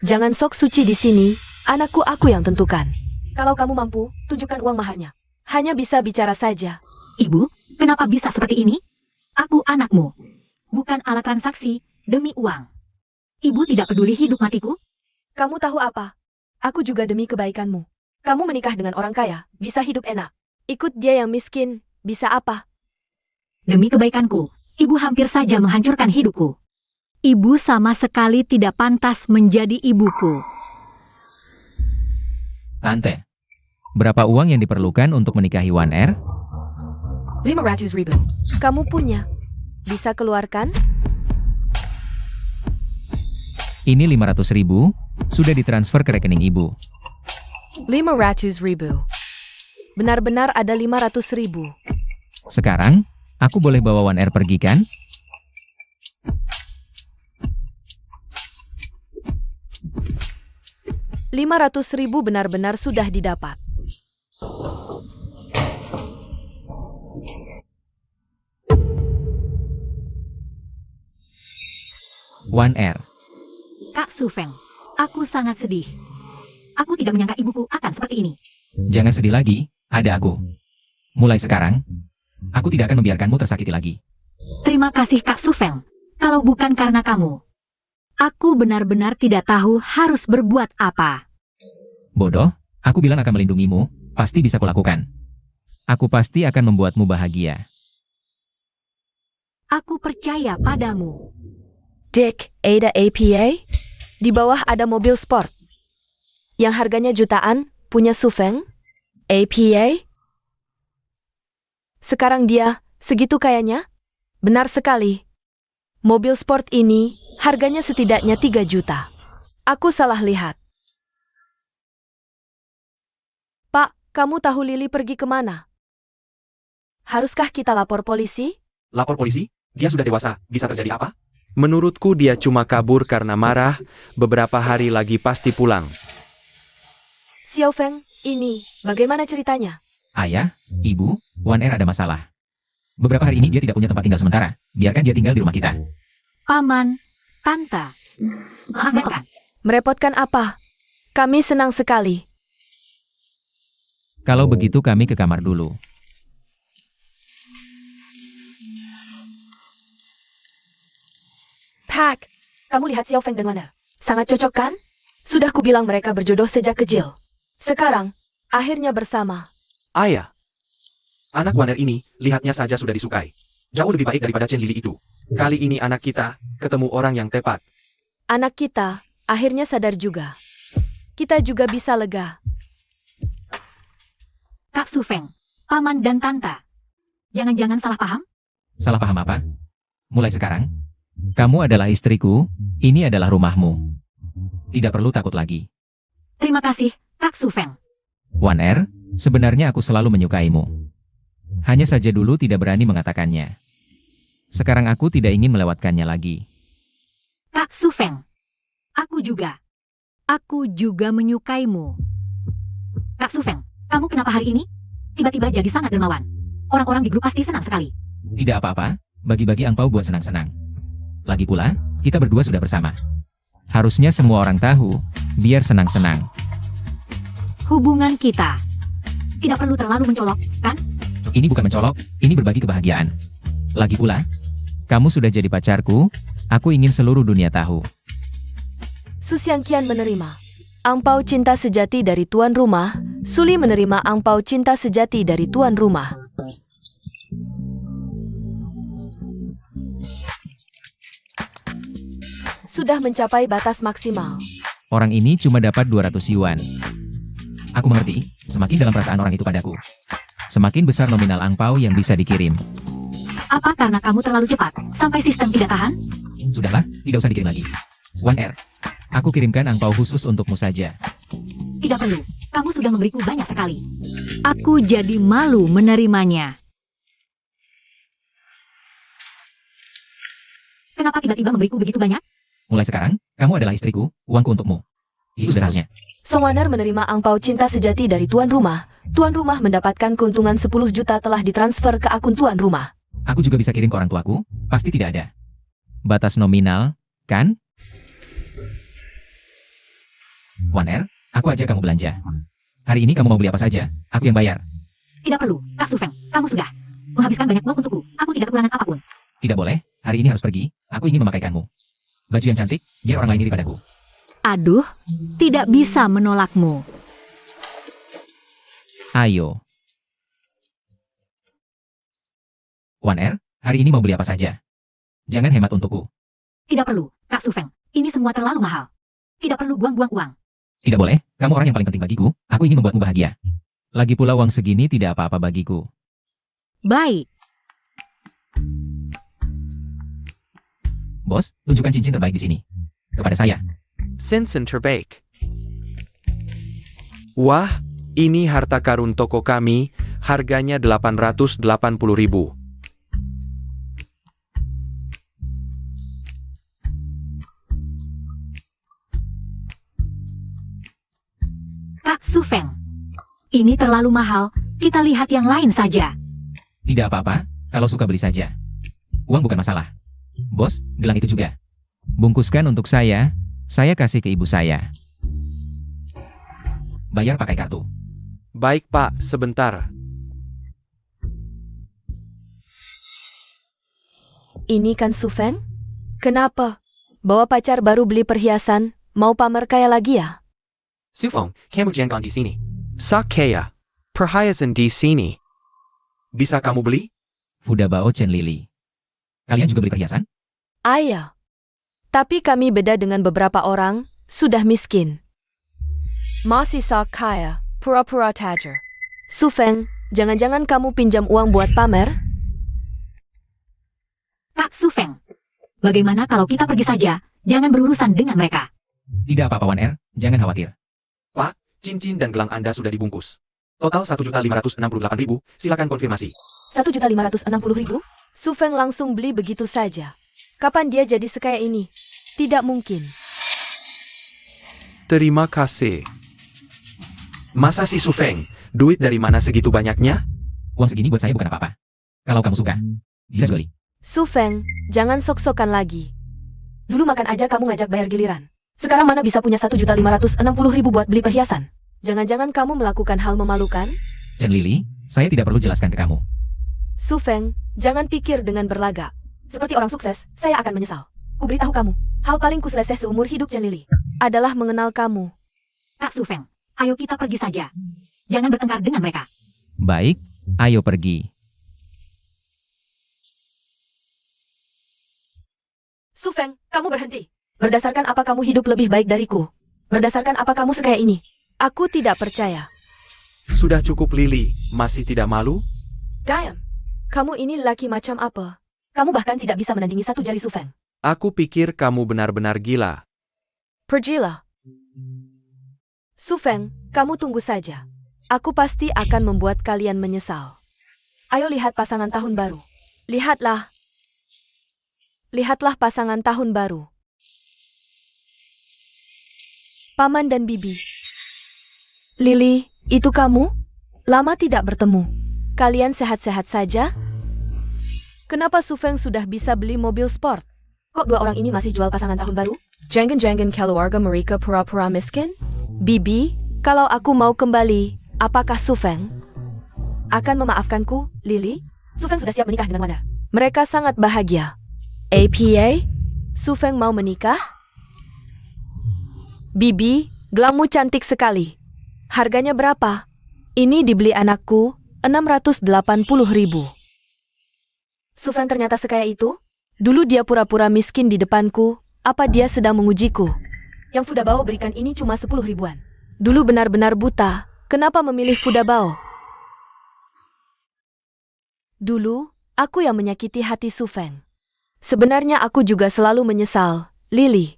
Jangan sok suci di sini, anakku aku yang tentukan. Kalau kamu mampu, tunjukkan uang maharnya. Hanya bisa bicara saja. Ibu, kenapa bisa seperti ini? Aku anakmu, bukan alat transaksi demi uang. Ibu tidak peduli hidup matiku? Kamu tahu apa? Aku juga demi kebaikanmu. Kamu menikah dengan orang kaya, bisa hidup enak. Ikut dia yang miskin, bisa apa? Demi kebaikanku, ibu hampir saja menghancurkan hidupku. Ibu sama sekali tidak pantas menjadi ibuku. Tante, berapa uang yang diperlukan untuk menikahi Waner? 500.000. Kamu punya. Bisa keluarkan? Ini 500.000, sudah ditransfer ke rekening ibu. 500.000. Benar-benar ada 500.000. Sekarang, aku boleh bawa Waner pergi kan? $500.000 benar-benar sudah didapat. Waner. Kak Sufeng, aku sangat sedih. Aku tidak menyangka ibuku akan seperti ini. Jangan sedih lagi, ada aku. Mulai sekarang, aku tidak akan membiarkanmu tersakiti lagi. Terima kasih Kak Sufeng. Kalau bukan karena kamu, aku benar-benar tidak tahu harus berbuat apa. Bodoh, aku bilang akan melindungimu, pasti bisa kulakukan. Aku pasti akan membuatmu bahagia. Aku percaya padamu. Dick, Ada APA? Di bawah ada mobil sport. Yang harganya jutaan, punya Sufeng? APA? Sekarang dia, segitu kayanya? Benar sekali. Mobil sport ini, harganya setidaknya 3 juta. Aku salah lihat. Pak, kamu tahu Lily pergi kemana? Haruskah kita lapor polisi? Lapor polisi? Dia sudah dewasa, bisa terjadi apa? Menurutku dia cuma kabur karena marah, beberapa hari lagi pasti pulang. Xiao Feng, ini, bagaimana ceritanya? Ayah, ibu, Wan Er ada masalah. Beberapa hari ini dia tidak punya tempat tinggal sementara. Biarkan dia tinggal di rumah kita. Paman, Tante. Maaf merepotkan. Merepotkan apa? Kami senang sekali. Kalau begitu kami ke kamar dulu. Pak, kamu lihat Xiao Feng dan Wana. Sangat cocok kan? Sudah kubilang mereka berjodoh sejak kecil. Sekarang, akhirnya bersama. Ayah. Anak Waner ini, lihatnya saja sudah disukai. Jauh lebih baik daripada Chen Lili itu. Kali ini anak kita, ketemu orang yang tepat. Anak kita, akhirnya sadar juga. Kita juga bisa lega. Kak Sufeng, Paman dan Tante. Jangan-jangan salah paham? Salah paham apa? Mulai sekarang, kamu adalah istriku, ini adalah rumahmu. Tidak perlu takut lagi. Terima kasih, Kak Sufeng. Wan Er, sebenarnya aku selalu menyukaimu. Hanya saja dulu tidak berani mengatakannya. Sekarang aku tidak ingin melewatkannya lagi. Kak Sufeng, aku juga. Aku juga menyukaimu. Kak Sufeng, kamu kenapa hari ini tiba-tiba jadi sangat dermawan? Orang-orang di grup pasti senang sekali. Tidak apa-apa, bagi-bagi angpau buat senang-senang. Lagi pula, kita berdua sudah bersama. Harusnya semua orang tahu, biar senang-senang. Hubungan kita tidak perlu terlalu mencolok, kan? Ini bukan mencolok, ini berbagi kebahagiaan. Lagi pula, kamu sudah jadi pacarku, aku ingin seluruh dunia tahu. Su Xiangqian menerima angpau cinta sejati dari tuan rumah. Suli menerima angpau cinta sejati dari tuan rumah. Sudah mencapai batas maksimal. Orang ini cuma dapat 200 yuan. Aku mengerti, semakin dalam perasaan orang itu padaku, semakin besar nominal angpau yang bisa dikirim. Apa karena kamu terlalu cepat, sampai sistem tidak tahan? Sudahlah, tidak usah dikirim lagi. Wan Er, aku kirimkan angpau khusus untukmu saja. Tidak perlu, kamu sudah memberiku banyak sekali. Aku jadi malu menerimanya. Kenapa tiba-tiba memberiku begitu banyak? Mulai sekarang, kamu adalah istriku, uangku untukmu. Itu seharusnya. Song Waner menerima angpau cinta sejati dari tuan rumah. Tuan rumah mendapatkan keuntungan 10 juta telah ditransfer ke akun tuan rumah. Aku juga bisa kirim ke orang tuaku, pasti tidak ada batas nominal, kan? Wan Er, aku ajak kamu belanja. Hari ini kamu mau beli apa saja, aku yang bayar. Tidak perlu, Kak Sufeng, kamu sudah menghabiskan banyak uang untukku. Aku tidak kekurangan apapun. Tidak boleh, hari ini harus pergi, aku ingin memakaikanmu. Baju yang cantik, biar orang lain iri padaku. Aduh, tidak bisa menolakmu. Ayo. Wan Er, hari ini mau beli apa saja? Jangan hemat untukku. Tidak perlu, Kak Sufeng, ini semua terlalu mahal. Tidak perlu buang-buang uang. Tidak boleh, kamu orang yang paling penting bagiku, aku ingin membuatmu bahagia. Lagi pula uang segini tidak apa-apa bagiku. Baik. Bos, tunjukkan cincin terbaik di sini. Kepada saya. Sensen terbaik. Wah, ini harta karun toko kami, harganya 880.000. Kak Sufeng, ini terlalu mahal. Kita lihat yang lain saja. Tidak apa-apa, kalau suka beli saja. Uang bukan masalah. Bos, gelang itu juga. Bungkuskan untuk saya kasih ke ibu saya. Bayar pakai kartu. Baik Pak, sebentar. Ini kan Sufeng? Kenapa? Bawa pacar baru beli perhiasan, mau pamer kaya lagi ya? Sufeng, kamu jangan di sini. Sakaya, perhiasan di sini. Bisa kamu beli? Fudabao Chen Lili. Kalian juga beli perhiasan? Ayah. Tapi kami beda dengan beberapa orang, sudah miskin. Masih kaya, pura-pura tajir. Sufeng, jangan-jangan kamu pinjam uang buat pamer? Kak Sufeng, bagaimana kalau kita pergi saja? Jangan berurusan dengan mereka. Tidak apa-apa Wan Er, jangan khawatir. Pak, cincin dan gelang Anda sudah dibungkus. Total 1.568.000, silakan konfirmasi. 1.560.000? Sufeng langsung beli begitu saja. Kapan dia jadi sekaya ini? Tidak mungkin. Terima kasih. Masa si Sufeng, duit dari mana segitu banyaknya? Uang segini buat saya bukan apa-apa. Kalau kamu suka, bisa jual. Sufeng, jangan sok-sokan lagi. Dulu makan aja kamu ngajak bayar giliran. Sekarang mana bisa punya 1.560.000 buat beli perhiasan? Jangan-jangan kamu melakukan hal memalukan? Chen Lili, saya tidak perlu jelaskan ke kamu. Sufeng, jangan pikir dengan berlagak. Seperti orang sukses, saya akan menyesal. Kuberitahu kamu, hal paling kuseleseh seumur hidup Chen Lili adalah mengenal kamu. Kak Sufeng, ayo kita pergi saja. Jangan bertengkar dengan mereka. Baik, ayo pergi. Sufeng, kamu berhenti. Berdasarkan apa kamu hidup lebih baik dariku? Berdasarkan apa kamu sekaya ini? Aku tidak percaya. Sudah cukup Lili, masih tidak malu? Diam. Kamu ini lelaki macam apa? Kamu bahkan tidak bisa menandingi satu jari Sufeng. Aku pikir kamu benar-benar gila. Pergilah. Sufeng, kamu tunggu saja. Aku pasti akan membuat kalian menyesal. Ayo lihat pasangan tahun baru. Lihatlah. Lihatlah pasangan tahun baru. Paman dan Bibi. Lili, itu kamu? Lama tidak bertemu. Kalian sehat-sehat saja? Kenapa Sufeng sudah bisa beli mobil sport? Kok dua orang ini masih jual pasangan tahun baru? Jangan-jangan keluarga mereka pura-pura miskin? Bibi, kalau aku mau kembali, apakah Sufeng akan memaafkanku, Lili? Sufeng sudah siap menikah dengan Wanda. Mereka sangat bahagia. APA? Sufeng mau menikah? Bibi, gelangmu cantik sekali. Harganya berapa? Ini dibeli anakku, 680.000. Sufeng ternyata sekaya itu? Dulu dia pura-pura miskin di depanku, apa dia sedang mengujiku? Yang Fudabao berikan ini cuma 10 ribuan. Dulu benar-benar buta, kenapa memilih Fudabao? Dulu, aku yang menyakiti hati Sufeng. Sebenarnya aku juga selalu menyesal, Lili.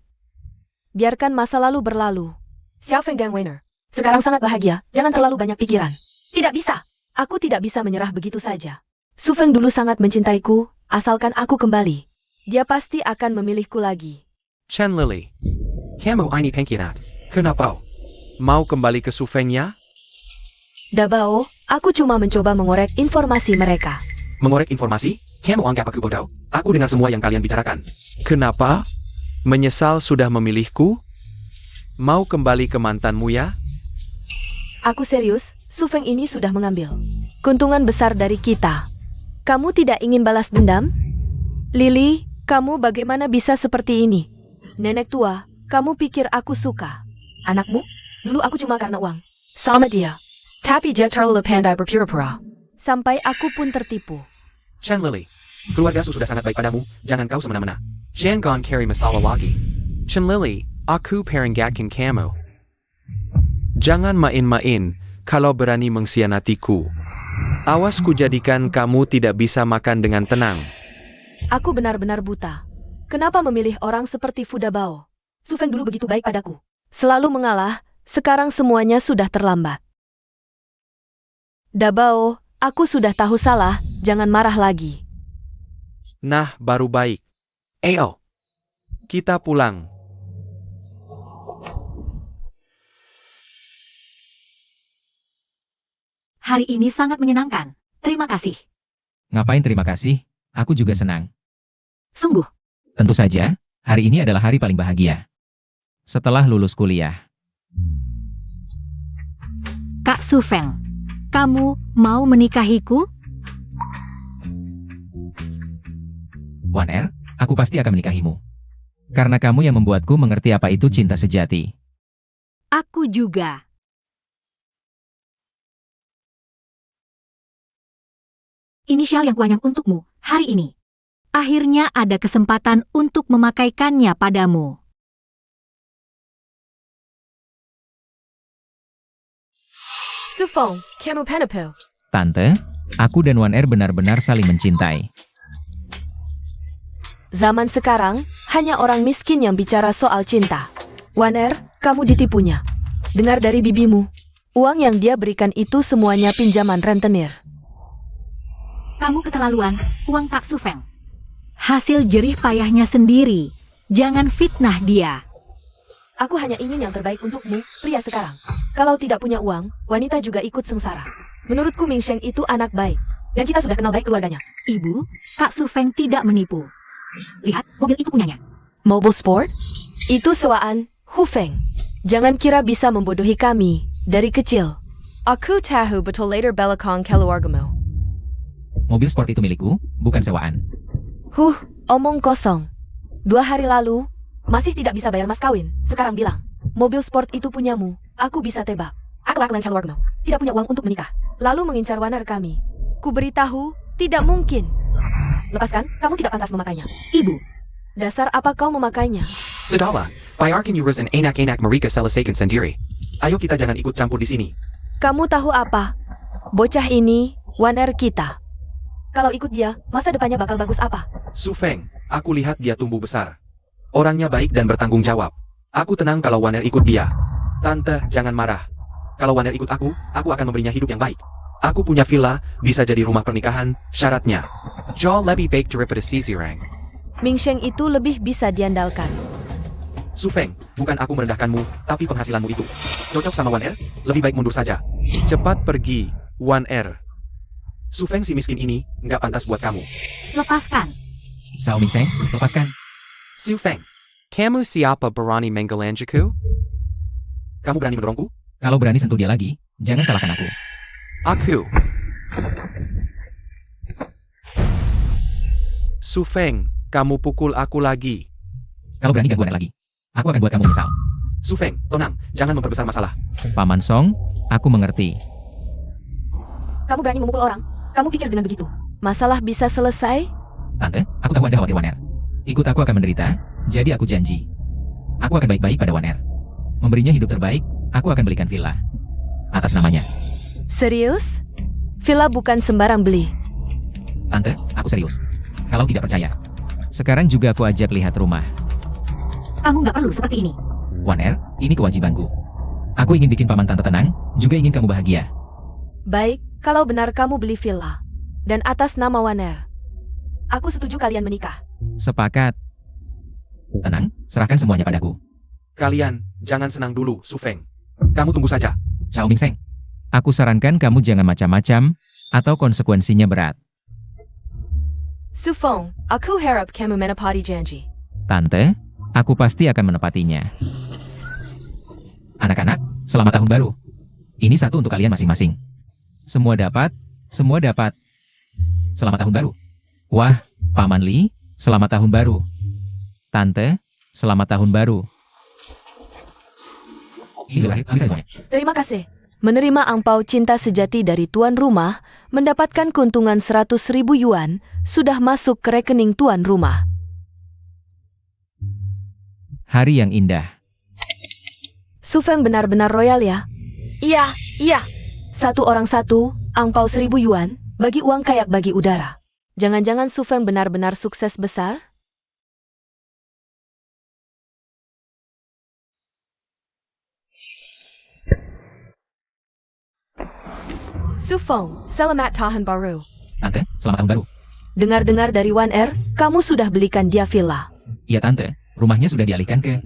Biarkan masa lalu berlalu. Xiaofeng dan Weiner. Sekarang sangat bahagia, jangan terlalu banyak pikiran. Tidak bisa. Aku tidak bisa menyerah begitu saja. Sufeng dulu sangat mencintaiku, asalkan aku kembali. Dia pasti akan memilihku lagi. Chen Lili, kamu ini pengkhianat. Kenapa? Mau kembali ke Sufengnya? Dabao, aku cuma mencoba mengorek informasi mereka. Mengorek informasi? Kamu anggap aku bodoh? Aku dengar semua yang kalian bicarakan. Kenapa? Menyesal sudah memilihku? Mau kembali ke mantanmu ya? Aku serius, Sufeng ini sudah mengambil keuntungan besar dari kita. Kamu tidak ingin balas dendam? Lili, kamu bagaimana bisa seperti ini? Nenek tua, kamu pikir aku suka anakmu? Dulu aku cuma karena uang. Sama dia. Tapi dia terlalu pandai berpura-pura. Sampai aku pun tertipu. Chen Lili, keluargaku sudah sangat baik padamu, jangan kau semena-mena. Jangan carry masalah lagi. Chen Lili, aku peringatkan kamu. Jangan main-main, kalau berani mengkhianatiku. Awas ku jadikan kamu tidak bisa makan dengan tenang. Aku benar-benar buta. Kenapa memilih orang seperti Fudabao? Sufeng dulu begitu baik padaku. Selalu mengalah, sekarang semuanya sudah terlambat. Dabao, aku sudah tahu salah, jangan marah lagi. Nah, baru baik. Ayo, kita pulang. Hari ini sangat menyenangkan. Terima kasih. Ngapain terima kasih? Aku juga senang. Sungguh. Tentu saja, hari ini adalah hari paling bahagia. Setelah lulus kuliah. Kak Su Feng, kamu mau menikahiku? Wan Er, aku pasti akan menikahimu. Karena kamu yang membuatku mengerti apa itu cinta sejati. Aku juga. Inisial yang kuanyam untukmu hari ini. Akhirnya ada kesempatan untuk memakaikannya padamu. Su Feng, kamu penapel. Tante, aku dan Wan Er benar-benar saling mencintai. Zaman sekarang, hanya orang miskin yang bicara soal cinta. Wan Er, kamu ditipunya. Dengar dari bibimu, uang yang dia berikan itu semuanya pinjaman rentenir. Kamu keterlaluan, uang Kak Su Feng. Hasil jerih payahnya sendiri. Jangan fitnah dia. Aku hanya ingin yang terbaik untukmu, pria sekarang. Kalau tidak punya uang, wanita juga ikut sengsara. Menurutku Ming Sheng itu anak baik, dan kita sudah kenal baik keluarganya. Ibu, Kak Su Feng tidak menipu. Lihat, mobil itu punyanya. Mobile Sport? Itu sewaan Hu Feng. Jangan kira bisa membodohi kami dari kecil. Aku tahu betul later belakang keluargamu. Mobil sport itu milikku, bukan sewaan. Omong kosong. 2 hari lalu, masih tidak bisa bayar mas kawin. Sekarang bilang, mobil sport itu punyamu. Aku bisa tebak. Akal-akalan keluargamu. Tidak punya uang untuk menikah. Lalu mengincar Wan Er kami. Ku beritahu, tidak mungkin. Lepaskan, kamu tidak pantas memakainya. Ibu, Dasar apa kau memakainya? Sudahlah, bayarkan euros dan enak-enak mereka selesaikan sendiri. Ayo kita jangan ikut campur di sini. Kamu tahu apa? Bocah ini, Wan Er kita. Kalau ikut dia, masa depannya bakal bagus apa? Su Feng, aku lihat dia tumbuh besar. Orangnya baik dan bertanggung jawab. Aku tenang kalau Wan Er ikut dia. Tante, jangan marah. Kalau Wan Er ikut aku akan memberinya hidup yang baik. Aku punya villa, bisa jadi rumah pernikahan, syaratnya. Jauh lebih baik daripada si Zirang. Ming Sheng itu lebih bisa diandalkan. Su Feng, bukan aku merendahkanmu, tapi penghasilanmu itu cocok sama Wan Er, lebih baik mundur saja. Cepat pergi, Wan Er. Su Feng si miskin ini, nggak pantas buat kamu. lepaskan. Sao Ming Seng, lepaskan. Su Feng, kamu siapa berani menggelanjaku? Kamu berani mendorongku? Kalau berani sentuh dia lagi, jangan salahkan aku. Aku. Su Feng, kamu pukul aku lagi. Kalau berani ganggu Wan Er lagi, aku akan buat kamu menyesal. Su Feng, tenang, jangan memperbesar masalah. Paman Song, aku mengerti. Kamu berani memukul orang? Kamu pikir dengan begitu, masalah bisa selesai? Tante, aku tahu Anda khawatir Wan Er. Ikut aku akan menderita, jadi aku janji. Aku akan baik-baik pada Wan Er. Memberinya hidup terbaik, aku akan belikan villa. Atas namanya. Serius? Villa bukan sembarang beli. Tante, aku serius. Kalau tidak percaya. Sekarang juga aku ajak lihat rumah. Kamu nggak perlu seperti ini. Wan Er, ini kewajibanku. Aku ingin bikin paman tante tenang, juga ingin kamu bahagia. Baik, kalau benar kamu beli villa. Dan atas nama Wan Er. Aku setuju kalian menikah. Sepakat. Tenang, serahkan semuanya padaku. Kalian, jangan senang dulu, Su Feng. Kamu tunggu saja. Xiao Ming Seng. Aku sarankan kamu jangan macam-macam, atau konsekuensinya berat. Su Feng, aku harap kamu menepati janji. Tante, aku pasti akan menepatinya. Anak-anak, selamat tahun baru. Ini satu untuk kalian masing-masing. Semua dapat, semua dapat. Selamat tahun baru. Wah, Paman Li, selamat tahun baru. Tante, selamat tahun baru. Ini lahir, bisa semuanya. Terima kasih. Menerima angpau cinta sejati dari tuan rumah, mendapatkan keuntungan 100.000 yuan, sudah masuk ke rekening tuan rumah. Hari yang indah. Su Feng benar-benar royal ya? Iya. 1 orang 1, angpau 1.000 yuan, bagi uang kayak bagi udara. Jangan-jangan Su Feng benar-benar sukses besar? Su Feng, selamat tahun baru. Tante, selamat tahun baru. Dengar-dengar dari Wan Er, kamu sudah belikan dia villa. Iya Tante, rumahnya sudah dialihkan ke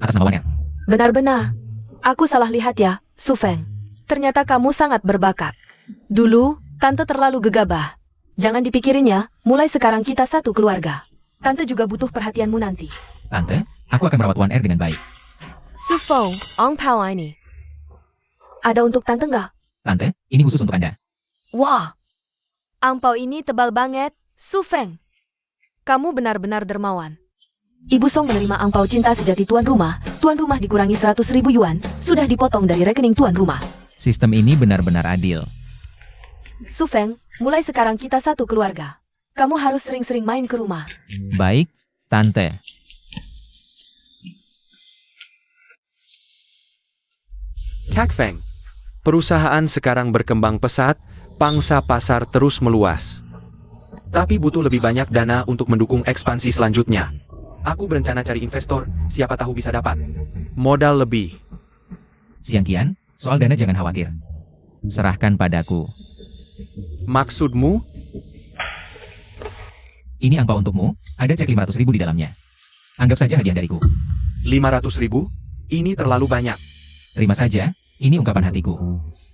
atas nama Wan Er. Benar-benar. Aku salah lihat ya, Su Feng. Ternyata kamu sangat berbakat. Dulu, Tante terlalu gegabah. Jangan dipikirin ya, mulai sekarang kita satu keluarga. Tante juga butuh perhatianmu nanti. Tante, aku akan merawat Wan Er dengan baik. Su Feng, angpau ini. Ada untuk tante nggak? Tante, ini khusus untuk Anda. Wah, angpau ini tebal banget, Su Feng. Kamu benar-benar dermawan. Ibu Song menerima angpau cinta sejati tuan rumah. Tuan rumah dikurangi 100.000 yuan, sudah dipotong dari rekening tuan rumah. Sistem ini benar-benar adil. Su Feng, mulai sekarang kita satu keluarga. Kamu harus sering-sering main ke rumah. Baik, Tante. Kak Feng, perusahaan sekarang berkembang pesat, pangsa pasar terus meluas. Tapi butuh lebih banyak dana untuk mendukung ekspansi selanjutnya. Aku berencana cari investor, siapa tahu bisa dapat modal lebih. Siang Kian, soal dana jangan khawatir. Serahkan padaku. Maksudmu? Ini angpau untukmu, ada cek 500.000 di dalamnya. Anggap saja hadiah dariku. 500.000? Ini terlalu banyak. Terima saja, ini ungkapan hatiku.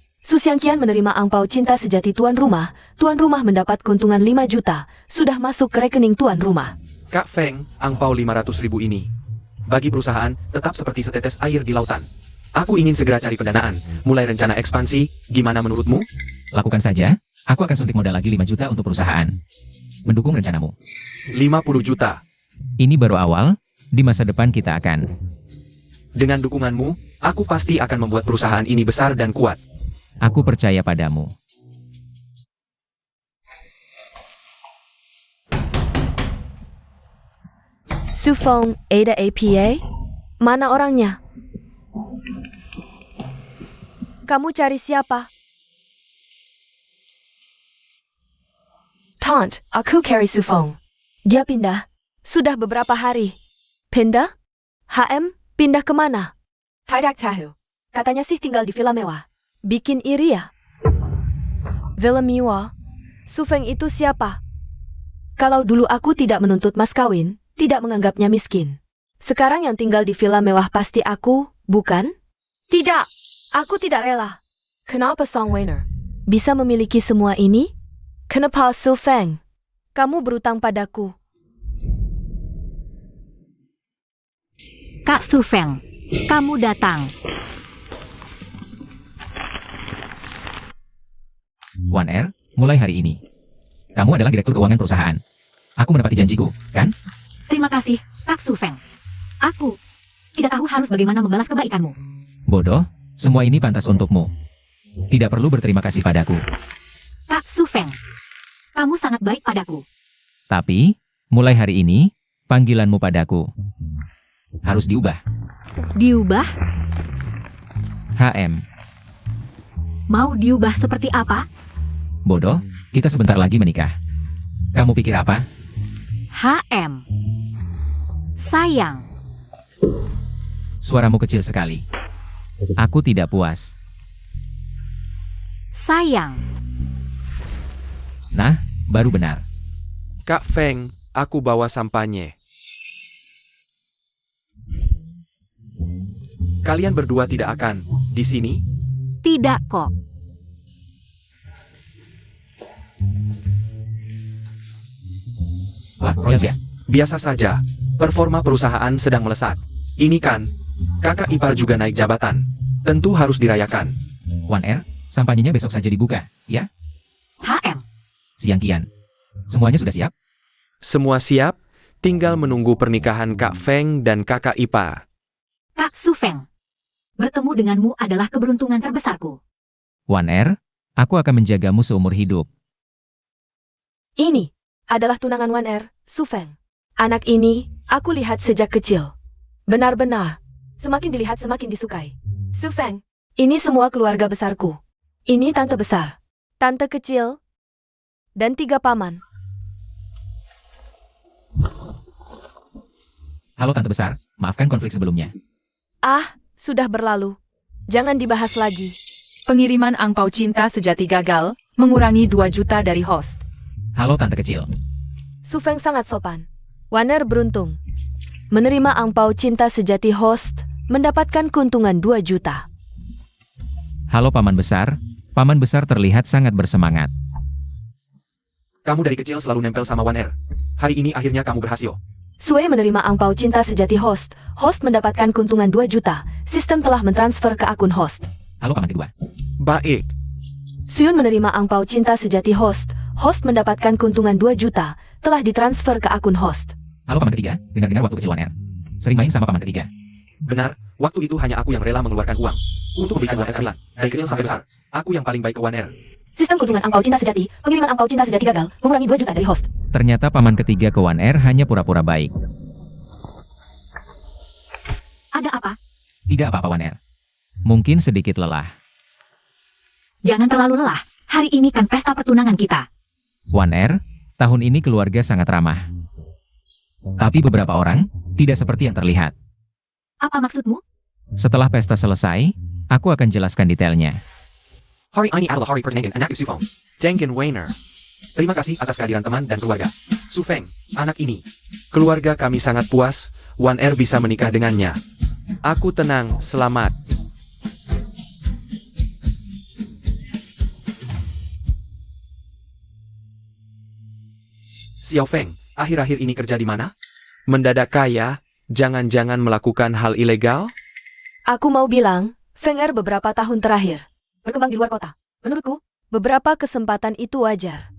Su Xiangqian menerima angpau cinta sejati tuan rumah. Tuan rumah mendapat keuntungan 5 juta, sudah masuk ke rekening tuan rumah. Kak Feng, angpau 500.000 ini bagi perusahaan tetap seperti setetes air di lautan. Aku ingin segera cari pendanaan, mulai rencana ekspansi, gimana menurutmu? Lakukan saja, aku akan suntik modal lagi 5 juta untuk perusahaan. Mendukung rencanamu. 50 juta. Ini baru awal, di masa depan kita akan. Dengan dukunganmu, aku pasti akan membuat perusahaan ini besar dan kuat. Aku percaya padamu. Su Feng, Ada APA? Mana orangnya? Kamu cari siapa? Tante, aku cari Su Feng. Dia pindah. Sudah beberapa hari. Pindah? HM, pindah kemana? Tidak tahu. Katanya sih tinggal di villa mewah. Bikin iri ya? Villa mewah? Su Feng itu siapa? Kalau dulu aku tidak menuntut mas kawin, tidak menganggapnya miskin. Sekarang yang tinggal di villa mewah pasti aku, bukan? Tidak, aku tidak rela. Kenapa Song Weiner bisa memiliki semua ini? Kenapa Su Feng? Kamu berutang padaku. Kak Su Feng, kamu datang. Wan Er, mulai hari ini. Kamu adalah direktur keuangan perusahaan. Aku menepati janjiku, kan? Terima kasih, Kak Su Feng. Aku tidak tahu harus bagaimana membalas kebaikanmu. Bodoh, semua ini pantas untukmu. Tidak perlu berterima kasih padaku. Kak Su Feng, kamu sangat baik padaku. Tapi, mulai hari ini, panggilanmu padaku harus diubah. Diubah? HM. Mau diubah seperti apa? Bodoh, kita sebentar lagi menikah. Kamu pikir apa? HM. Sayang. Suaramu kecil sekali. Aku tidak puas. Sayang. Nah, baru benar. Kak Feng, aku bawa sampahnya. Kalian berdua tidak akan di sini? Tidak kok. Wah, Royal ya? Biasa saja. Performa perusahaan sedang melesat. Ini kan, kakak ipar juga naik jabatan. Tentu harus dirayakan. Wan Er, sampahnya besok saja dibuka, ya? HM. Siang Kian. Semuanya sudah siap? Semua siap, tinggal menunggu pernikahan Kak Feng dan kakak ipar. Kak Su Feng. Bertemu denganmu adalah keberuntungan terbesarku. Wan Er, aku akan menjagamu seumur hidup. Ini adalah tunangan Wan Er, Su Feng. Anak ini, aku lihat sejak kecil. Benar-benar, semakin dilihat semakin disukai. Su Feng, ini semua keluarga besarku. Ini tante besar, tante kecil, dan 3 paman. Halo Tante Besar, maafkan konflik sebelumnya. Ah, sudah berlalu. Jangan dibahas lagi. Pengiriman angpau cinta sejati gagal, mengurangi 2 juta dari host. Halo Tante Kecil. Su Feng sangat sopan. Wan Er beruntung. Menerima angpau cinta sejati host, mendapatkan keuntungan 2 juta. Halo Paman Besar. Paman Besar terlihat sangat bersemangat. Kamu dari kecil selalu nempel sama Wan Er. Hari ini akhirnya kamu berhasil. Sue menerima angpau cinta sejati host. Host mendapatkan keuntungan 2 juta. Sistem telah mentransfer ke akun host. Halo paman kedua. Baik. Suyun menerima angpau cinta sejati host. Host mendapatkan keuntungan 2 juta. Telah ditransfer ke akun host. Halo paman ketiga, dengar-dengar waktu kecil Wan Er. Sering main sama paman ketiga. Benar, waktu itu hanya aku yang rela mengeluarkan uang untuk memberikan Wan Er cemilan. Dari kecil sampai besar, aku yang paling baik ke Wan Er. Sistem keuntungan angpau cinta sejati. Pengiriman angpau cinta sejati gagal, mengurangi 2 juta dari host. Ternyata paman ketiga ke Wan Er hanya pura-pura baik. Ada apa? Tidak apa-apa Wan Er. Mungkin sedikit lelah. Jangan terlalu lelah. Hari ini kan pesta pertunangan kita. Wan Er, tahun ini keluarga sangat ramah. Tapi beberapa orang tidak seperti yang terlihat. Apa maksudmu? Setelah pesta selesai, aku akan jelaskan detailnya. Hari ini adalah hari pernikahan anak Su Feng, Dengen Weiner. Terima kasih atas kehadiran teman dan keluarga. Su Feng, anak ini. Keluarga kami sangat puas, Wan Er bisa menikah dengannya. Aku tenang, selamat. Xiao Feng, akhir-akhir ini kerja di mana? Mendadak kaya, jangan-jangan melakukan hal ilegal? Aku mau bilang, Feng Er beberapa tahun terakhir berkembang di luar kota. Menurutku, beberapa kesempatan itu wajar.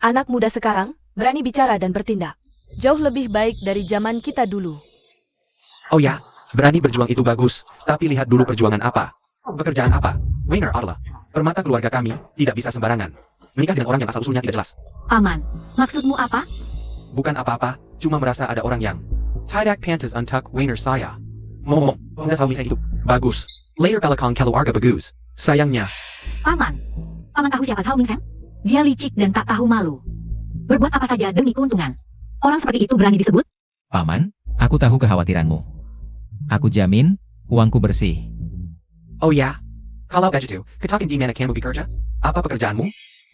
Anak muda sekarang berani bicara dan bertindak. Jauh lebih baik dari zaman kita dulu. Oh ya, berani berjuang itu bagus, tapi lihat dulu perjuangan apa. Pekerjaan apa? Weiner adalah permata keluarga kami, tidak bisa sembarangan. Menikah dengan orang yang asal-usulnya tidak jelas. Paman, maksudmu apa? Bukan apa-apa, cuma merasa ada orang yang tidak pantas untuk Weiner saya. Ngomong, nggak tahu bisa itu. Bagus. Later pelakang keluarga bagus. Sayangnya, Paman. Paman tahu siapa Zhao Mingsheng? Dia licik dan tak tahu malu. Berbuat apa saja demi keuntungan. Orang seperti itu berani disebut? Paman, aku tahu kekhawatiranmu. Aku jamin, uangku bersih. oh ya. Kalau begitu, katakan di mana kamu bekerja? Apa pekerjaanmu?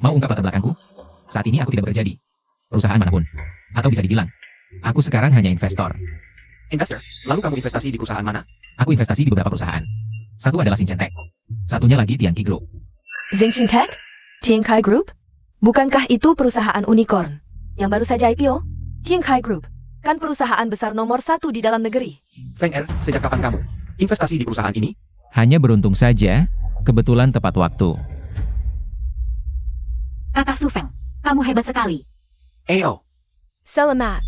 Mau ungkap latar belakangku? Saat ini aku tidak bekerja di perusahaan manapun. Atau bisa dibilang, aku sekarang hanya investor. Investor. Lalu kamu investasi di perusahaan mana? Aku investasi di beberapa perusahaan. Satu adalah Xinchen Tech. Satunya lagi Tianqi Group. Xinchen Tech? Tiankai Group? Bukankah itu perusahaan unicorn yang baru saja IPO? Tiankai Group kan perusahaan besar nomor 1 di dalam negeri. Feng Er, sejak kapan kamu investasi di perusahaan ini? Hanya beruntung saja, kebetulan tepat waktu. Kakak Su Feng, kamu hebat sekali. Ayo. Selamat.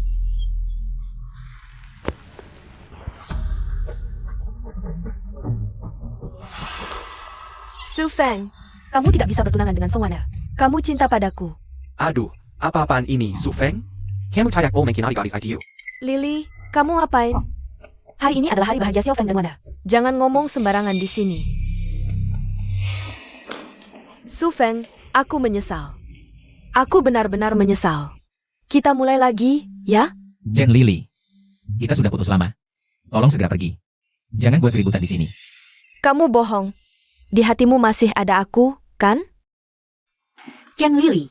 Su Feng, kamu tidak bisa bertunangan dengan Song Wan Er. Kamu cinta padaku. Aduh, apa-apaan ini, Su Feng? Kamu tidak mau mengkhianati gadis ITU. Lily, kamu ngapain? Hari ini adalah hari bahagia Xiao Feng dan Wan Er. Jangan ngomong sembarangan di sini. Su Feng, aku menyesal. Aku benar-benar menyesal. Kita mulai lagi, ya? Jen Lily, kita sudah putus lama. Tolong segera pergi. Jangan buat keributan di sini. Kamu bohong. Di hatimu masih ada aku, kan? Chen Lily,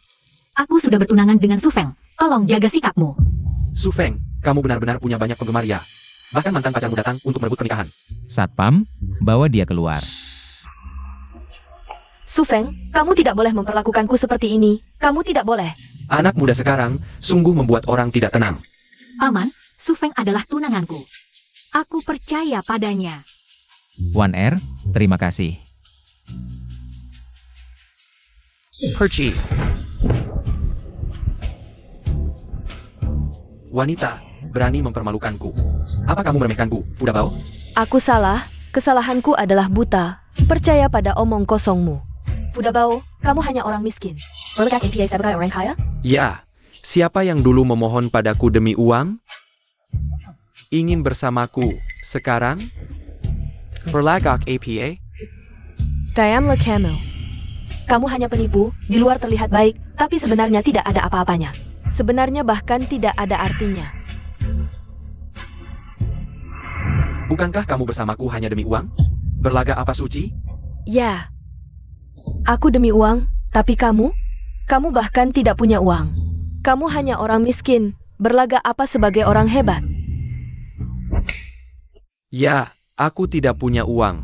aku sudah bertunangan dengan Su Feng. Tolong jaga sikapmu. Su Feng, kamu benar-benar punya banyak penggemar ya. Bahkan mantan pacarmu datang untuk merebut pernikahan. Satpam, bawa dia keluar. Su Feng, kamu tidak boleh memperlakukanku seperti ini. Kamu tidak boleh. Anak muda sekarang sungguh membuat orang tidak tenang. Paman, Su Feng adalah tunanganku. Aku percaya padanya. Wan Er, terima kasih. Perci. Wanita, berani mempermalukanku. Apa kamu meremehkanku, Fudabao? Aku salah. Kesalahanku adalah buta. Percaya pada omong kosongmu. Fudabao, kamu hanya orang miskin. Berlekat APA sebagai orang kaya? Ya, siapa yang dulu memohon padaku demi uang? Ingin bersamaku sekarang? Berlagak APA? Diamlah kamu. Kamu hanya penipu, di luar terlihat baik, tapi sebenarnya tidak ada apa-apanya. Sebenarnya bahkan tidak ada artinya. Bukankah kamu bersamaku hanya demi uang? Berlagak apa suci? Ya. Aku demi uang, tapi kamu? Kamu bahkan tidak punya uang. Kamu hanya orang miskin, berlagak apa sebagai orang hebat? Ya, aku tidak punya uang.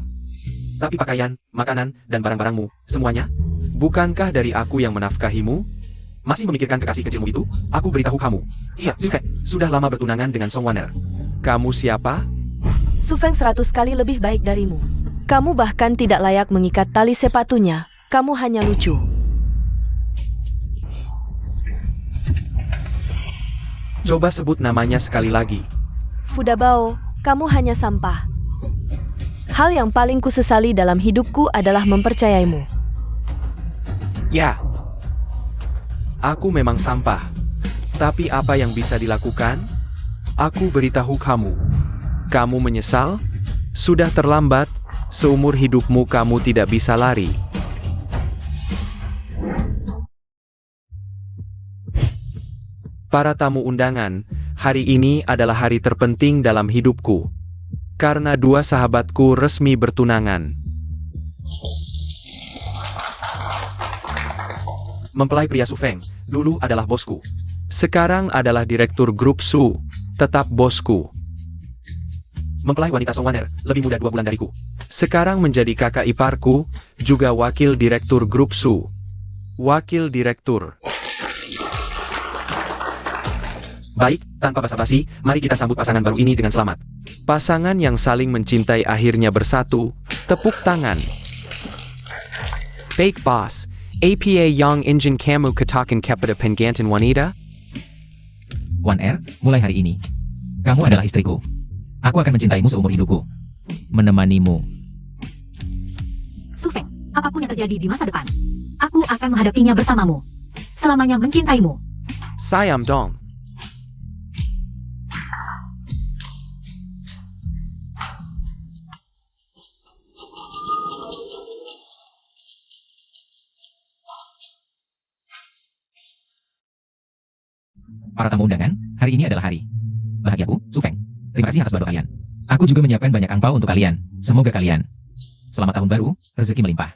Tapi pakaian, makanan, dan barang-barangmu, semuanya? Bukankah dari aku yang menafkahimu? Masih memikirkan kekasih kecilmu itu? Aku beritahu kamu. Iya, Su Feng, sudah lama bertunangan dengan Song Wan Er. Kamu siapa? Su Feng 100 kali lebih baik darimu. Kamu bahkan tidak layak mengikat tali sepatunya. Kamu hanya lucu. Coba sebut namanya sekali lagi. Fudabao, kamu hanya sampah. Hal yang paling kusesali dalam hidupku adalah mempercayaimu. Ya. Aku memang sampah. Tapi apa yang bisa dilakukan? Aku beritahu kamu. Kamu menyesal? Sudah terlambat. Seumur hidupmu kamu tidak bisa lari. Para tamu undangan, hari ini adalah hari terpenting dalam hidupku. Karena dua sahabatku resmi bertunangan. Mempelai pria Su Feng, dulu adalah bosku. Sekarang adalah direktur grup Su, tetap bosku. Mempelai wanita Song Waner, lebih muda 2 bulan dariku. Sekarang menjadi kakak iparku, juga wakil direktur grup Su. Wakil direktur. Baik, tanpa basa-basi, mari kita sambut pasangan baru ini dengan selamat. Pasangan yang saling mencintai akhirnya bersatu, tepuk tangan. Fake boss, APA yang Injin kamu katakan kepada penggantin wanita? Wan Er, mulai hari ini, kamu adalah istriku. Aku akan mencintaimu seumur hidupku. Menemanimu. Su Feng, apapun yang terjadi di masa depan, aku akan menghadapinya bersamamu. Selamanya mencintaimu. Sayam dong. Para tamu undangan, hari ini adalah hari bahagiaku, Su Feng. Terima kasih atas bantuan kalian. Aku juga menyiapkan banyak angpau untuk kalian. Semoga kalian selamat tahun baru, rezeki melimpah.